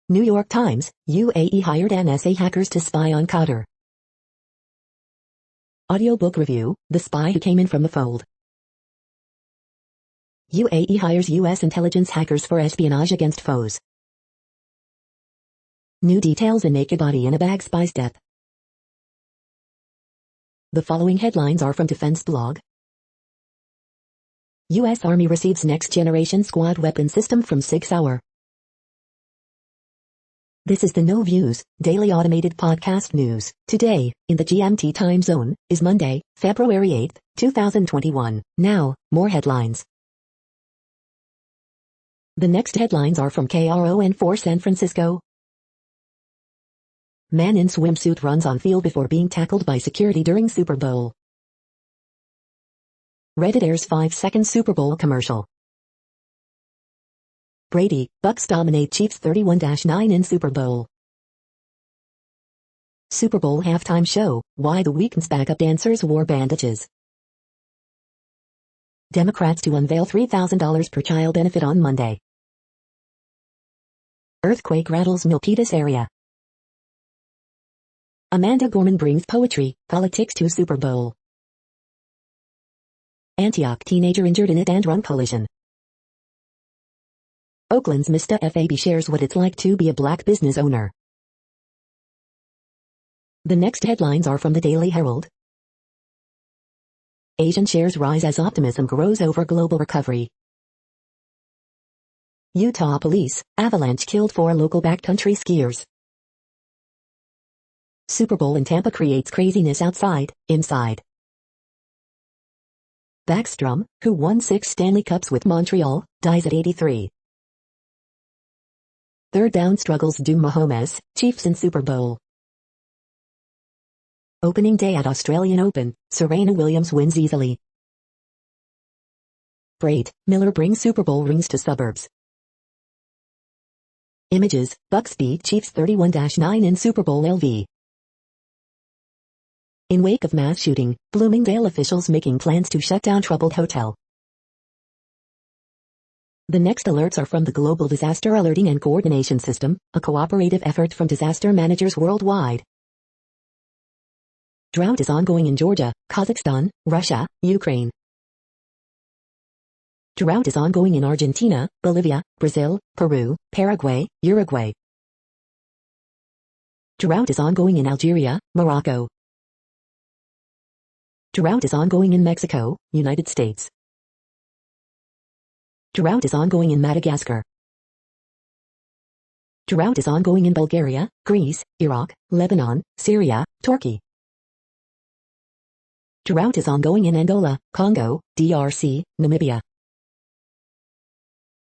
New York Times, UAE hired NSA hackers to spy on Qatar. Audiobook review, The Spy Who Came In From the Fold. UAE hires US intelligence hackers for espionage against foes. New details: a naked body in a bag spy's death. The following headlines are from Defense Blog. U.S. Army receives next-generation squad weapon system from 6 Hour. This is the No Views, daily automated podcast news. Today, in the GMT time zone, is Monday, February 8, 2021. Now, more headlines. The next headlines are from KRON4 San Francisco. Man in swimsuit runs on field before being tackled by security during Super Bowl. Reddit airs 5-second Super Bowl commercial. Brady, Bucks dominate Chiefs 31-9 in Super Bowl. Super Bowl halftime show, why the Weeknd's backup dancers wore bandages. Democrats to unveil $3,000 per child benefit on Monday. Earthquake rattles Milpitas area. Amanda Gorman brings poetry, politics to Super Bowl. Antioch teenager injured in hit-and-run collision. Oakland's Mr. FAB shares what it's like to be a black business owner. The next headlines are from the Daily Herald. Asian shares rise as optimism grows over global recovery. Utah police, avalanche killed 4 local backcountry skiers. Super Bowl in Tampa creates craziness outside, inside. Backstrom, who won 6 Stanley Cups with Montreal, dies at 83. Third down struggles doom Mahomes, Chiefs in Super Bowl. Opening day at Australian Open, Serena Williams wins easily. Braid, Miller brings Super Bowl rings to suburbs. Images, Bucks beat Chiefs 31-9 in Super Bowl LV. In wake of mass shooting, Bloomingdale officials making plans to shut down troubled hotel. The next alerts are from the Global Disaster Alerting and Coordination System, a cooperative effort from disaster managers worldwide. Drought is ongoing in Georgia, Kazakhstan, Russia, Ukraine. Drought is ongoing in Argentina, Bolivia, Brazil, Peru, Paraguay, Uruguay. Drought is ongoing in Algeria, Morocco. Drought is ongoing in Mexico, United States. Drought is ongoing in Madagascar. Drought is ongoing in Bulgaria, Greece, Iraq, Lebanon, Syria, Turkey. Drought is ongoing in Angola, Congo, DRC, Namibia.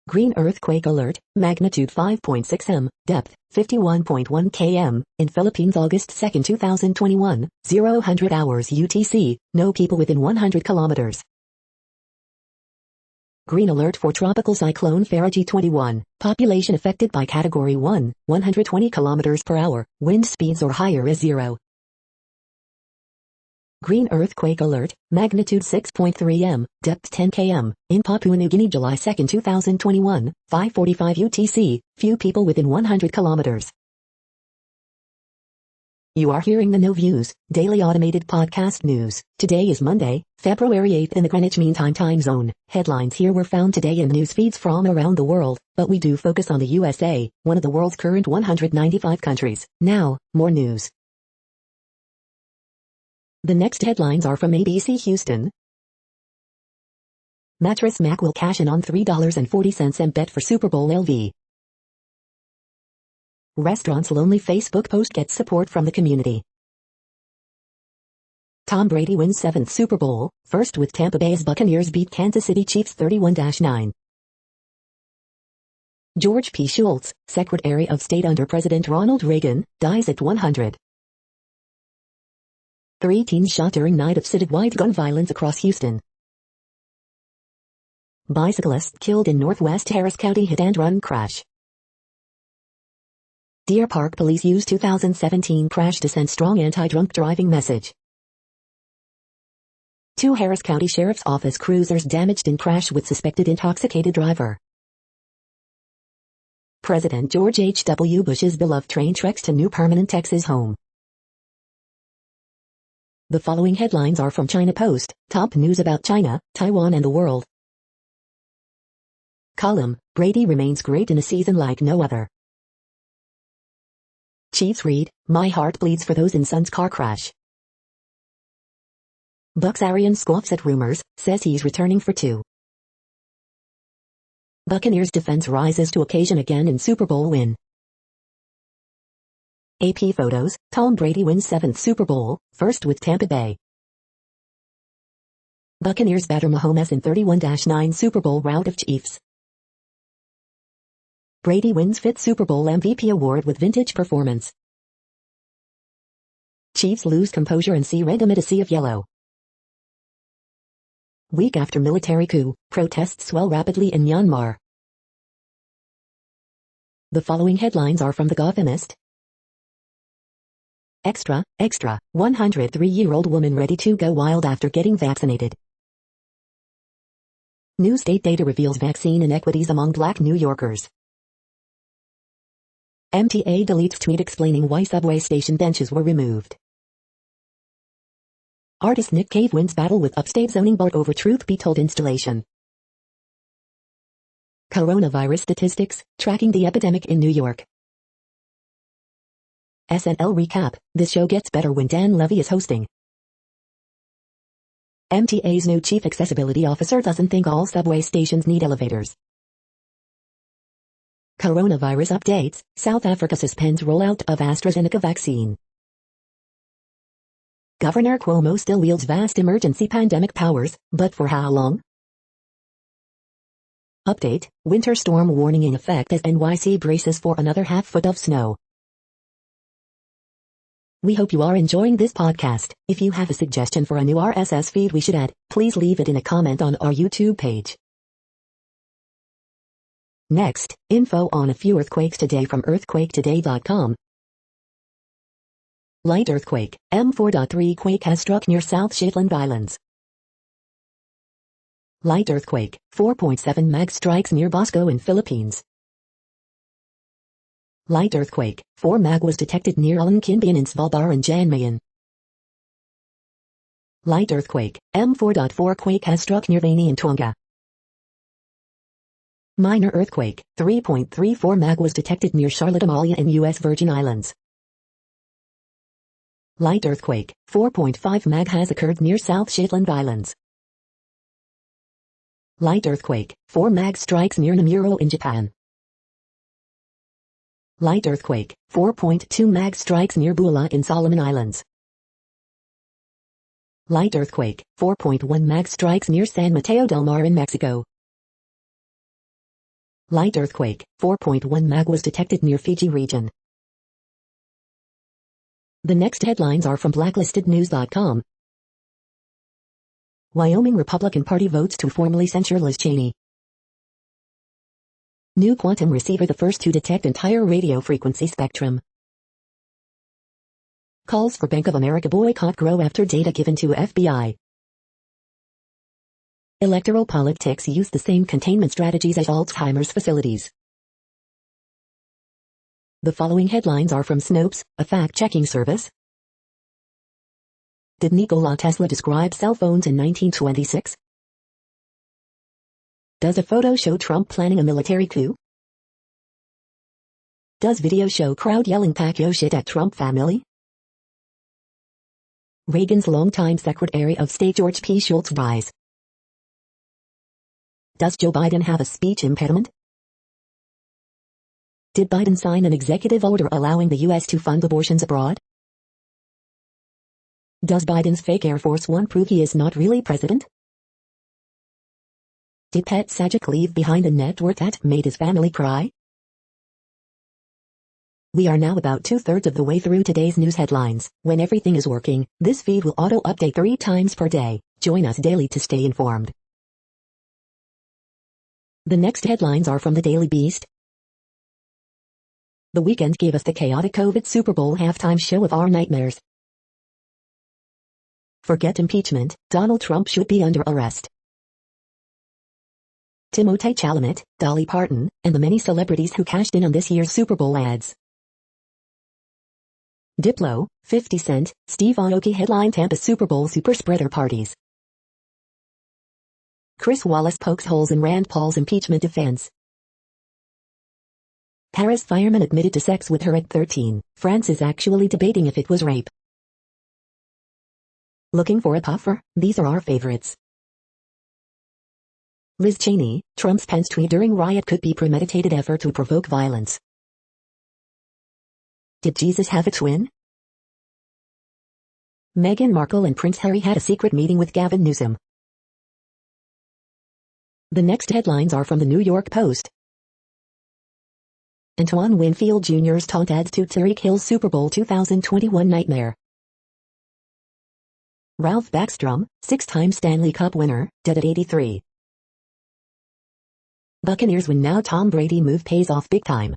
Green earthquake alert, magnitude 5.6 m, depth 51.1 km, in Philippines August 2, 2021, 0000 hours UTC, no people within 100 kilometers. Green alert for tropical cyclone Faraji 21, population affected by category 1, 120 kilometers per hour, wind speeds or higher is 0. Green earthquake alert, magnitude 6.3 m, depth 10 km, in Papua New Guinea July 2, 2021, 5:45 UTC, few people within 100 kilometers. You are hearing the No Views, daily automated podcast news. Today is Monday, February 8th in the Greenwich Mean Time zone. Headlines here were found today in news feeds from around the world, but we do focus on the USA, one of the world's current 195 countries. Now, more news. The next headlines are from ABC Houston. Mattress Mac will cash in on $3.40 and bet for Super Bowl LV. Restaurant's lonely Facebook post gets support from the community. Tom Brady wins 7th Super Bowl, first with Tampa Bay's Buccaneers beat Kansas City Chiefs 31-9. George P. Shultz, Secretary of State under President Ronald Reagan, dies at 100. 3 teens shot during night of citywide gun violence across Houston. Bicyclist killed in Northwest Harris County hit-and-run crash. Deer Park police use 2017 crash to send strong anti-drunk driving message. 2 Harris County Sheriff's Office cruisers damaged in crash with suspected intoxicated driver. President George H.W. Bush's beloved train treks to new permanent Texas home. The following headlines are from China Post, top news about China, Taiwan and the world. Column, Brady remains great in a season like no other. Chiefs read, my heart bleeds for those in son's car crash. Bucks Arians scoffs at rumors, says he's returning for 2. Buccaneers defense rises to occasion again in Super Bowl win. AP photos, Tom Brady wins 7th Super Bowl, first with Tampa Bay. Buccaneers batter Mahomes in 31-9 Super Bowl rout of Chiefs. Brady wins 5th Super Bowl MVP award with vintage performance. Chiefs lose composure and see red amid a sea of yellow. Week after military coup, protests swell rapidly in Myanmar. The following headlines are from The Gothamist. Extra, 103-year-old woman ready to go wild after getting vaccinated. New state data reveals vaccine inequities among Black New Yorkers. MTA deletes tweet explaining why subway station benches were removed. Artist Nick Cave wins battle with upstate zoning board over Truth Be Told installation. Coronavirus statistics, tracking the epidemic in New York. SNL recap, this show gets better when Dan Levy is hosting. MTA's new chief accessibility officer doesn't think all subway stations need elevators. Coronavirus updates, South Africa suspends rollout of AstraZeneca vaccine. Governor Cuomo still wields vast emergency pandemic powers, but for how long? Update, winter storm warning in effect as NYC braces for another half-foot of snow. We hope you are enjoying this podcast. If you have a suggestion for a new RSS feed we should add, please leave it in a comment on our YouTube page. Next, info on a few earthquakes today from earthquaketoday.com. Light earthquake, M4.3 quake has struck near South Shetland Islands. Light earthquake, 4.7 mag strikes near Bosco in Philippines. Light earthquake, 4 mag was detected near Alencambian in Svalbard and Jan Mayen. Light earthquake, M4.4 quake has struck near Vaini in Tonga. Minor earthquake, 3.34 mag was detected near Charlotte Amalia in U.S. Virgin Islands. Light earthquake, 4.5 mag has occurred near South Shetland Islands. Light earthquake, 4 mag strikes near Namuro in Japan. Light earthquake, 4.2 mag strikes near Bula in Solomon Islands. Light earthquake, 4.1 mag strikes near San Mateo del Mar in Mexico. Light earthquake, 4.1 mag was detected near Fiji region. The next headlines are from blacklistednews.com. Wyoming Republican Party votes to formally censure Liz Cheney. New quantum receiver, the first to detect entire radio frequency spectrum. Calls for Bank of America boycott grow after data given to FBI. Electoral politics use the same containment strategies as Alzheimer's facilities. The following headlines are from Snopes, a fact-checking service. Did Nikola Tesla describe cell phones in 1926? Does a photo show Trump planning a military coup? Does video show crowd yelling "pack yo shit" at Trump family? Reagan's longtime Secretary of State George P. Shultz dies. Does Joe Biden have a speech impediment? Did Biden sign an executive order allowing the U.S. to fund abortions abroad? Does Biden's fake Air Force One prove he is not really president? Did Pete Sajak leave behind a net worth that made his family cry? We are now about 2/3 of the way through today's news headlines. When everything is working, this feed will auto-update 3 times per day. Join us daily to stay informed. The next headlines are from the Daily Beast. The weekend gave us the chaotic COVID Super Bowl halftime show of our nightmares. Forget impeachment, Donald Trump should be under arrest. Timothée Chalamet, Dolly Parton, and the many celebrities who cashed in on this year's Super Bowl ads. Diplo, 50 Cent, Steve Aoki headline Tampa Super Bowl super spreader parties. Chris Wallace pokes holes in Rand Paul's impeachment defense. Paris fireman admitted to sex with her at 13. France is actually debating if it was rape. Looking for a puffer? These are our favorites. Liz Cheney, Trump's Pence tweet during riot could be premeditated effort to provoke violence. Did Jesus have a twin? Meghan Markle and Prince Harry had a secret meeting with Gavin Newsom. The next headlines are from the New York Post. Antoine Winfield Jr.'s taunt adds to Tyreek Hill's Super Bowl 2021 nightmare. Ralph Backstrom, 6-time Stanley Cup winner, dead at 83. Buccaneers win now Tom Brady move pays off big time.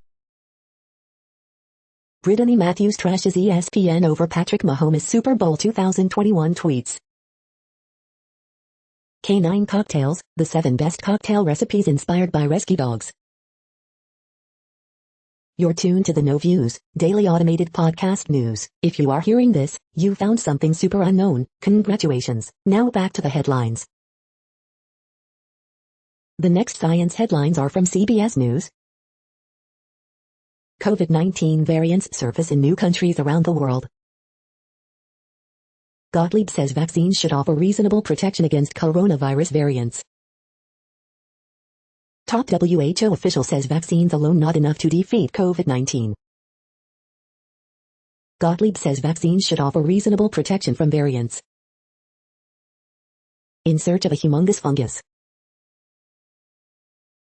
Brittany Matthews trashes ESPN over Patrick Mahomes' Super Bowl 2021 tweets. K9 Cocktails, the 7 best cocktail recipes inspired by rescue dogs. You're tuned to the No Views, daily automated podcast news. If you are hearing this, you found something super unknown. Congratulations. Now back to the headlines. The next science headlines are from CBS News. COVID-19 variants surface in new countries around the world. Gottlieb says vaccines should offer reasonable protection against coronavirus variants. Top WHO official says vaccines alone not enough to defeat COVID-19. Gottlieb says vaccines should offer reasonable protection from variants. In search of a humongous fungus.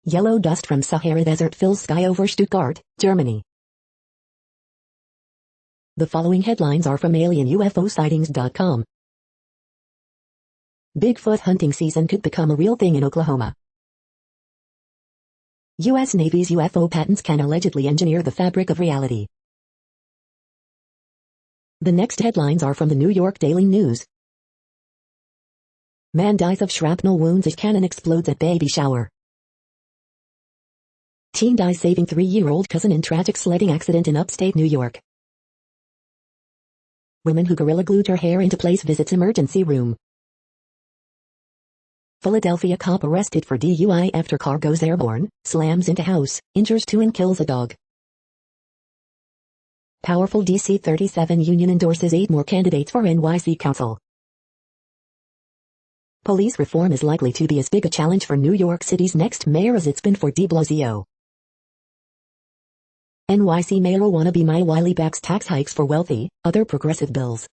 Yellow dust from Sahara Desert fills sky over Stuttgart, Germany. The following headlines are from alienUFOsightings.com. Bigfoot hunting season could become a real thing in Oklahoma. U.S. Navy's UFO patents can allegedly engineer the fabric of reality. The next headlines are from the New York Daily News. Man dies of shrapnel wounds as cannon explodes at baby shower. Teen dies saving 3-year-old cousin in tragic sledding accident in upstate New York. Woman who gorilla glued her hair into place visits emergency room. Philadelphia cop arrested for DUI after car goes airborne, slams into house, injures 2 and kills a dog. Powerful DC 37 union endorses 8 more candidates for NYC council. Police reform is likely to be as big a challenge for New York City's next mayor as it's been for de Blasio. NYC mayor wannabe Maya Wiley backs tax hikes for wealthy, other progressive bills.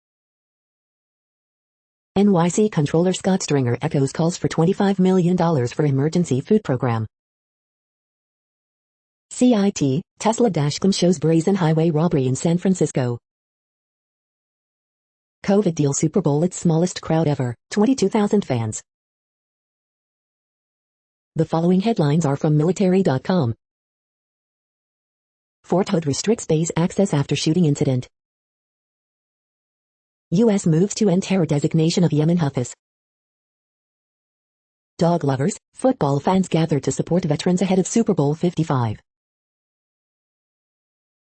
NYC Controller Scott Stringer echoes calls for $25 million for emergency food program. CIT, Tesla dashcam shows brazen highway robbery in San Francisco. COVID deal Super Bowl its smallest crowd ever, 22,000 fans. The following headlines are from military.com. Fort Hood restricts base access after shooting incident. U.S. moves to end terror designation of Yemen Houthis. Dog lovers, football fans gather to support veterans ahead of Super Bowl 55.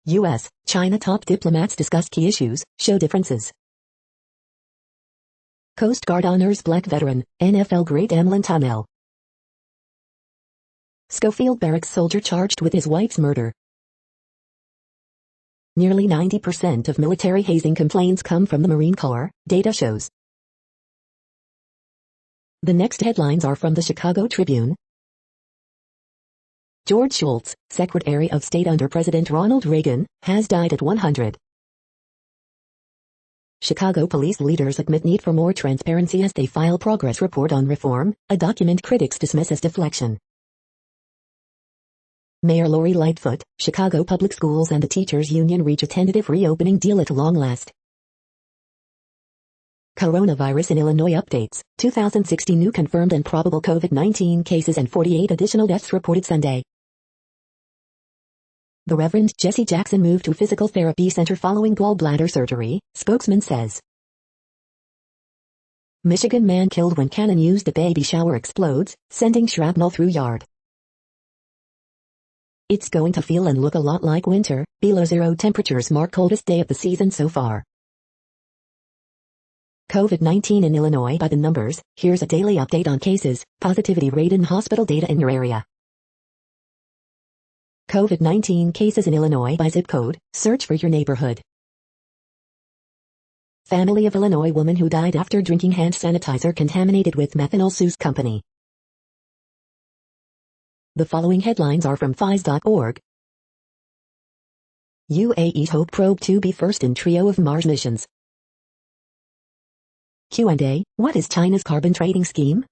U.S., China top diplomats discuss key issues, show differences. Coast Guard honors Black veteran, NFL great Emlyn Tunnell. Schofield Barracks soldier charged with his wife's murder. Nearly 90% of military hazing complaints come from the Marine Corps, data shows. The next headlines are from the Chicago Tribune. George Shultz, Secretary of State under President Ronald Reagan, has died at 100. Chicago police leaders admit need for more transparency as they file progress report on reform, a document critics dismiss as deflection. Mayor Lori Lightfoot, Chicago Public Schools and the Teachers Union reach a tentative reopening deal at long last. Coronavirus in Illinois updates, 2060 new confirmed and probable COVID-19 cases and 48 additional deaths reported Sunday. The Reverend Jesse Jackson moved to physical therapy center following gallbladder surgery, spokesman says. Michigan man killed when cannon used a baby shower explodes, sending shrapnel through yard. It's going to feel and look a lot like winter, below zero temperatures mark coldest day of the season so far. COVID-19 in Illinois by the numbers, here's a daily update on cases, positivity rate and hospital data in your area. COVID-19 cases in Illinois by zip code, search for your neighborhood. Family of Illinois woman who died after drinking hand sanitizer contaminated with methanol sues company. The following headlines are from FIS.org. UAE Hope probe to be first in trio of Mars missions. Q&A, what is China's carbon trading scheme?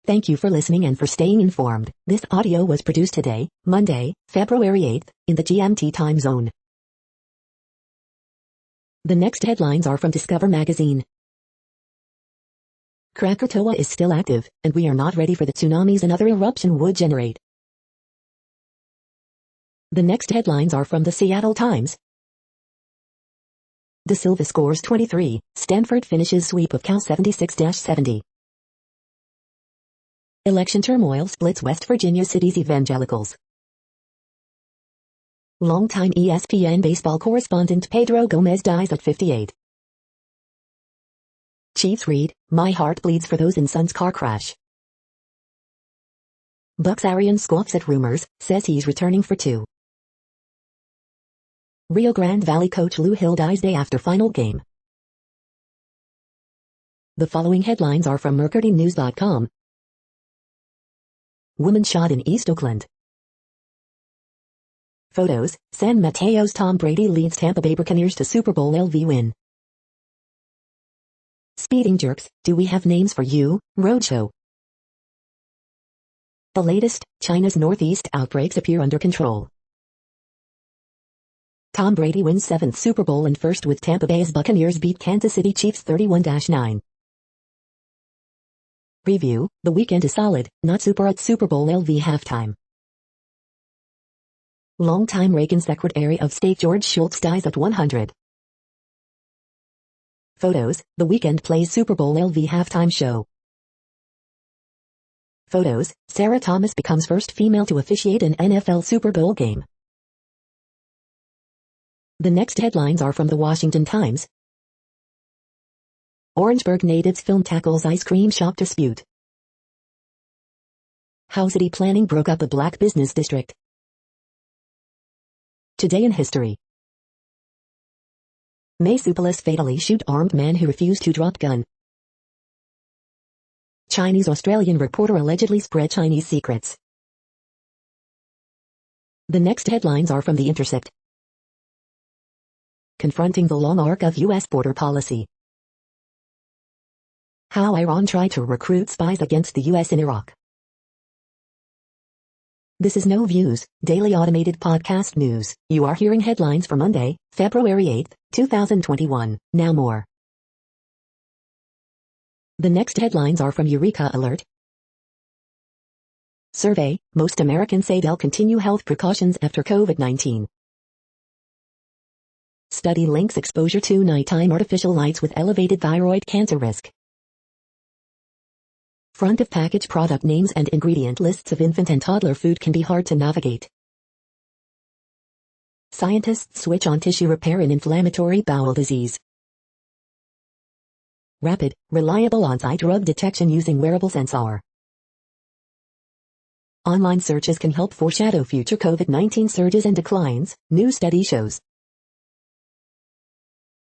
Thank you for listening and for staying informed. This audio was produced today, Monday, February 8th, in the GMT time zone. The next headlines are from Discover magazine. Krakatoa is still active, and we are not ready for the tsunamis another eruption would generate. The next headlines are from the Seattle Times. De Silva scores 23, Stanford finishes sweep of Cal 76-70. Election turmoil splits West Virginia city's evangelicals. Longtime ESPN baseball correspondent Pedro Gomez dies at 58. Chiefs read, my heart bleeds for those in son's car crash. Bucks Arian scoffs at rumors, says he's returning for 2. Rio Grande Valley coach Lou Hill dies day after final game. The following headlines are from MercuryNews.com. Woman shot in East Oakland. Photos, San Mateo's Tom Brady leads Tampa Bay Buccaneers to Super Bowl LV win. Speeding jerks, do we have names for you? Roadshow. The latest, China's Northeast outbreaks appear under control. Tom Brady wins 7th Super Bowl and first with Tampa Bay as Buccaneers beat Kansas City Chiefs 31-9. Review, the weekend is solid, not super at Super Bowl LV halftime. Longtime Reagan Secretary of State George Shultz dies at 100. Photos, the weekend plays Super Bowl LV halftime show. Photos, Sarah Thomas becomes first female to officiate an NFL Super Bowl game. The next headlines are from the Washington Times. Orangeburg natives film tackles ice cream shop dispute. How city planning broke up a black business district. Today in history. Maysupolis fatally shoot armed man who refused to drop gun. Chinese-Australian reporter allegedly spread Chinese secrets. The next headlines are from The Intercept. Confronting the long arc of U.S. border policy. How Iran tried to recruit spies against the U.S. in Iraq. This is No Views, daily automated podcast news. You are hearing headlines for Monday, February 8th, 2021. Now more. The next headlines are from Eureka Alert. Survey, most Americans say they'll continue health precautions after COVID-19. Study links exposure to nighttime artificial lights with elevated thyroid cancer risk. Front of package product names and ingredient lists of infant and toddler food can be hard to navigate. Scientists switch on tissue repair in inflammatory bowel disease. Rapid, reliable on-site drug detection using wearable sensor. Online searches can help foreshadow future COVID-19 surges and declines, new study shows.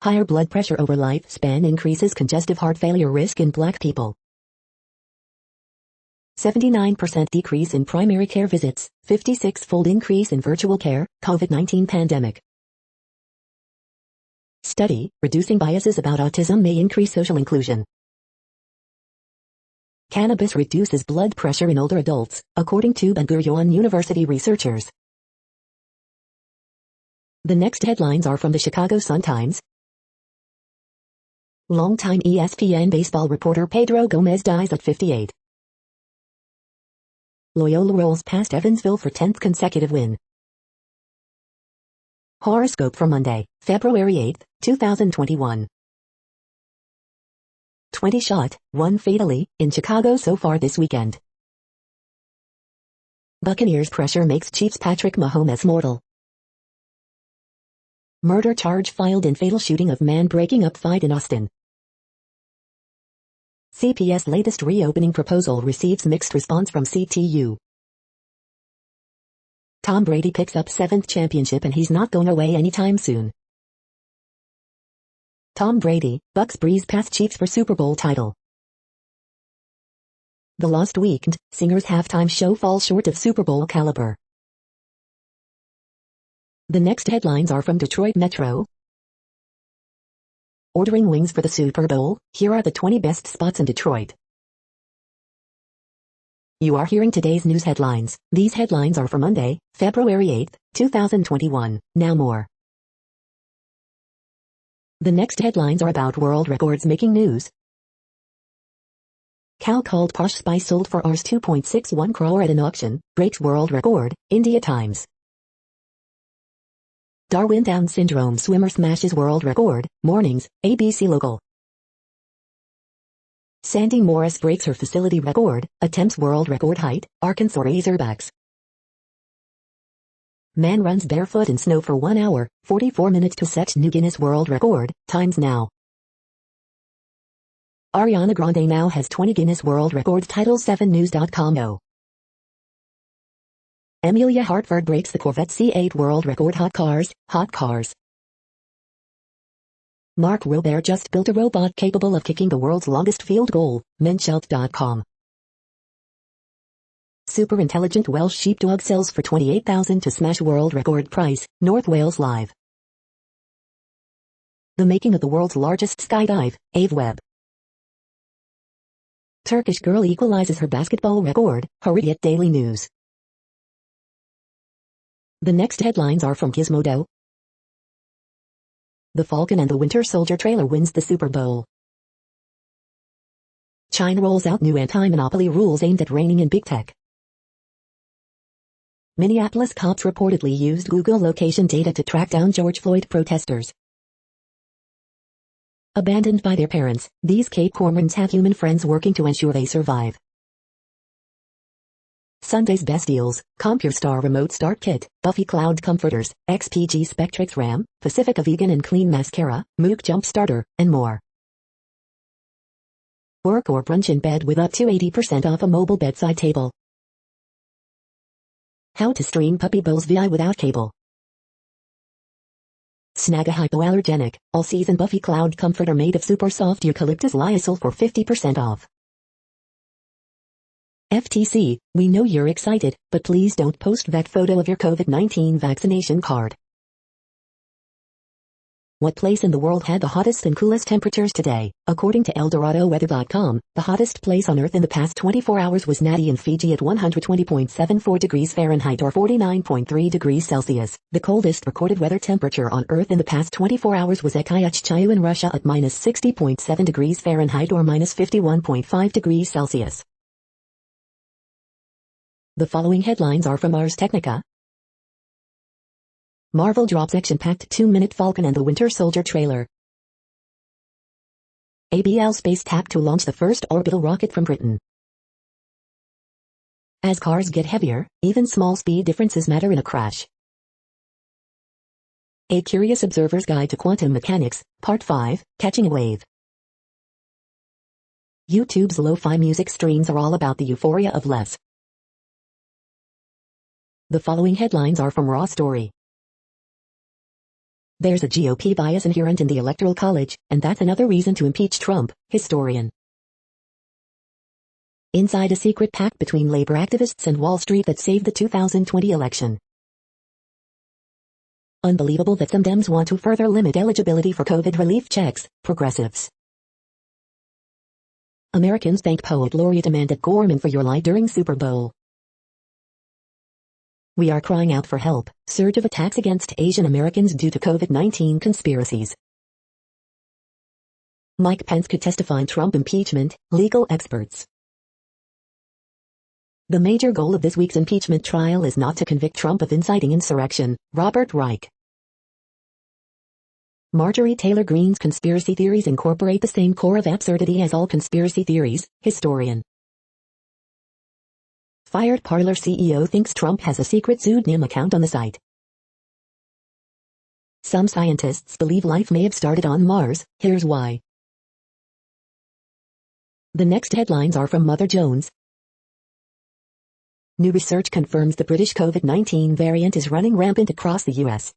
Higher blood pressure over lifespan increases congestive heart failure risk in Black people. 79% decrease in primary care visits, 56-fold increase in virtual care, COVID-19 pandemic. Study, reducing biases about autism may increase social inclusion. Cannabis reduces blood pressure in older adults, according to Ben-Gurion University researchers. The next headlines are from the Chicago Sun-Times. Longtime ESPN baseball reporter Pedro Gomez dies at 58. Loyola rolls past Evansville for 10th consecutive win. Horoscope for Monday, February 8, 2021. 20 shot, 1 fatally, in Chicago so far this weekend. Buccaneers pressure makes Chiefs Patrick Mahomes mortal. Murder charge filed in fatal shooting of man breaking up fight in Austin. CPS latest reopening proposal receives mixed response from CTU. Tom Brady picks up 7th championship and he's not going away anytime soon. Tom Brady, Bucs breeze past Chiefs for Super Bowl title. The Lost Weekend, Singer's halftime show falls short of Super Bowl caliber. The next headlines are from Detroit Metro. Ordering wings for the Super Bowl, here are the 20 best spots in Detroit. You are hearing today's news headlines. These headlines are for Monday, February 8, 2021. Now more. The next headlines are about world records making news. Cow called Posh Spice sold for Rs 2.61 crore at an auction, breaks world record, India Times. Darwin Down syndrome swimmer smashes world record, mornings, ABC Local. Sandy Morris breaks her facility record, attempts world record height, Arkansas Razorbacks. Man runs barefoot in snow for 1 hour, 44 minutes to set new Guinness World Record, Times Now. Ariana Grande now has 20 Guinness World Records titles 7news.com. Amelia Hartford breaks the Corvette C8 world record hot cars. Mark Wilbert just built a robot capable of kicking the world's longest field goal, Menshelt.com. Super intelligent Welsh sheepdog sells for $28,000 to smash world record price, North Wales Live. The making of the world's largest skydive, AveWeb. Turkish girl equalizes her basketball record, Hurriyet Daily News. The next headlines are from Gizmodo. The Falcon and the Winter Soldier trailer wins the Super Bowl. China rolls out new anti-monopoly rules aimed at reining in big tech. Minneapolis cops reportedly used Google location data to track down George Floyd protesters. Abandoned by their parents, these Cape Cormorants have human friends working to ensure they survive. Sunday's best deals, CompureStar Remote Start Kit, Buffy Cloud Comforters, XPG Spectrix RAM, Pacifica Vegan and Clean Mascara, Mook Jump Starter, and more. Work or brunch in bed with up to 80% off a mobile bedside table. How to stream Puppy Bowls VI without cable. Snag a hypoallergenic, all-season Buffy Cloud Comforter made of super soft eucalyptus lyocell for 50% off. FTC, we know you're excited, but please don't post that photo of your COVID-19 vaccination card. What place in the world had the hottest and coolest temperatures today? According to ElDoradoWeather.com, the hottest place on Earth in the past 24 hours was Nadi in Fiji at 120.74 degrees Fahrenheit or 49.3 degrees Celsius. The coldest recorded weather temperature on Earth in the past 24 hours was at Kayachchayu in Russia at minus 60.7 degrees Fahrenheit or minus 51.5 degrees Celsius. The following headlines are from Ars Technica. Marvel drops action-packed 2-minute Falcon and the Winter Soldier trailer. ABL Space tapped to launch the first orbital rocket from Britain. As cars get heavier, even small speed differences matter in a crash. A Curious Observer's Guide to Quantum Mechanics, Part 5, Catching a Wave. YouTube's lo-fi music streams are all about the euphoria of less. The following headlines are from Raw Story. There's a GOP bias inherent in the Electoral College, and that's another reason to impeach Trump, historian. Inside a secret pact between labor activists and Wall Street that saved the 2020 election. Unbelievable that some Dems want to further limit eligibility for COVID relief checks, progressives. Americans thank Poet Laureate Amanda Gorman for your lie during Super Bowl. We are crying out for help. Surge of attacks against Asian Americans due to COVID-19 conspiracies. Mike Pence could testify in Trump impeachment, legal experts. The major goal of this week's impeachment trial is not to convict Trump of inciting insurrection, Robert Reich. Marjorie Taylor Greene's conspiracy theories incorporate the same core of absurdity as all conspiracy theories, historian. Fired Parler CEO thinks Trump has a secret pseudonym account on the site. Some scientists believe life may have started on Mars, here's why. The next headlines are from Mother Jones. New research confirms the British COVID-19 variant is running rampant across the U.S.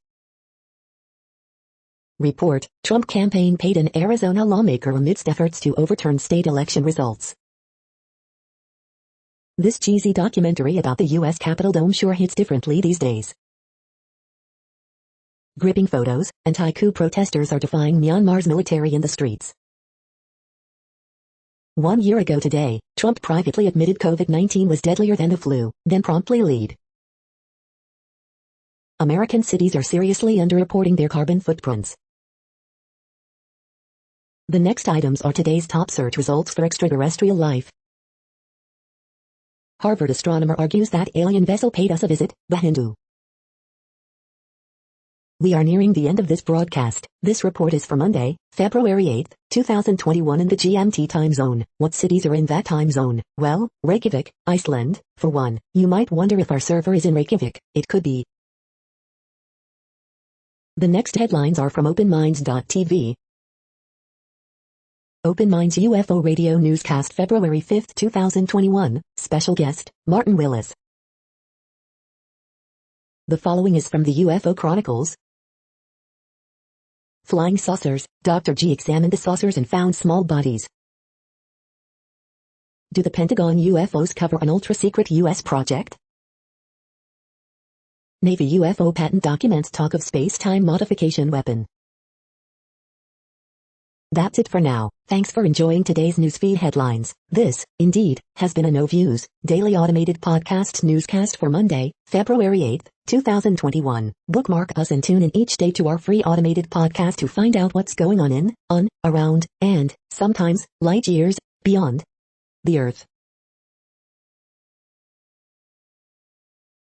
Report, Trump campaign paid an Arizona lawmaker amidst efforts to overturn state election results. This cheesy documentary about the U.S. Capitol dome sure hits differently these days. Gripping photos, anti-coup protesters are defying Myanmar's military in the streets. 1 year ago today, Trump privately admitted COVID-19 was deadlier than the flu, then promptly lied. American cities are seriously underreporting their carbon footprints. The next items are today's top search results for extraterrestrial life. Harvard astronomer argues that alien vessel paid us a visit, the Hindu. We are nearing the end of this broadcast. This report is for Monday, February 8, 2021 in the GMT time zone. What cities are in that time zone? Well, Reykjavik, Iceland, for one. You might wonder if our server is in Reykjavik. It could be. The next headlines are from OpenMinds.tv. Open Minds UFO Radio Newscast February 5, 2021, special guest, Martin Willis. The following is from the UFO Chronicles. Flying saucers, Dr. G examined the saucers and found small bodies. Do the Pentagon UFOs cover an ultra-secret U.S. project? Navy UFO patent documents talk of space-time modification weapon. That's it for now. Thanks for enjoying today's newsfeed headlines. This, indeed, has been a No Views, daily automated podcast newscast for Monday, February 8, 2021. Bookmark us and tune in each day to our free automated podcast to find out what's going on, around, and, sometimes, light years, beyond the Earth.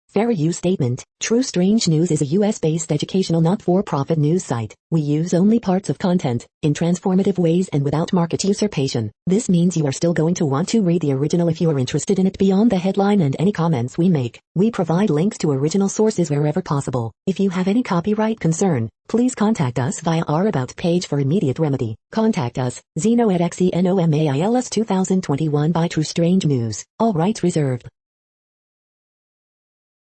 Fair use statement. True Strange News is a US-based educational not-for-profit news site. We use only parts of content, in transformative ways and without market usurpation. This means you are still going to want to read the original if you are interested in it beyond the headline and any comments we make. We provide links to original sources wherever possible. If you have any copyright concern, please contact us via our About page for immediate remedy. Contact us, Zeno at XENOMAILS 2021 by True Strange News. All rights reserved.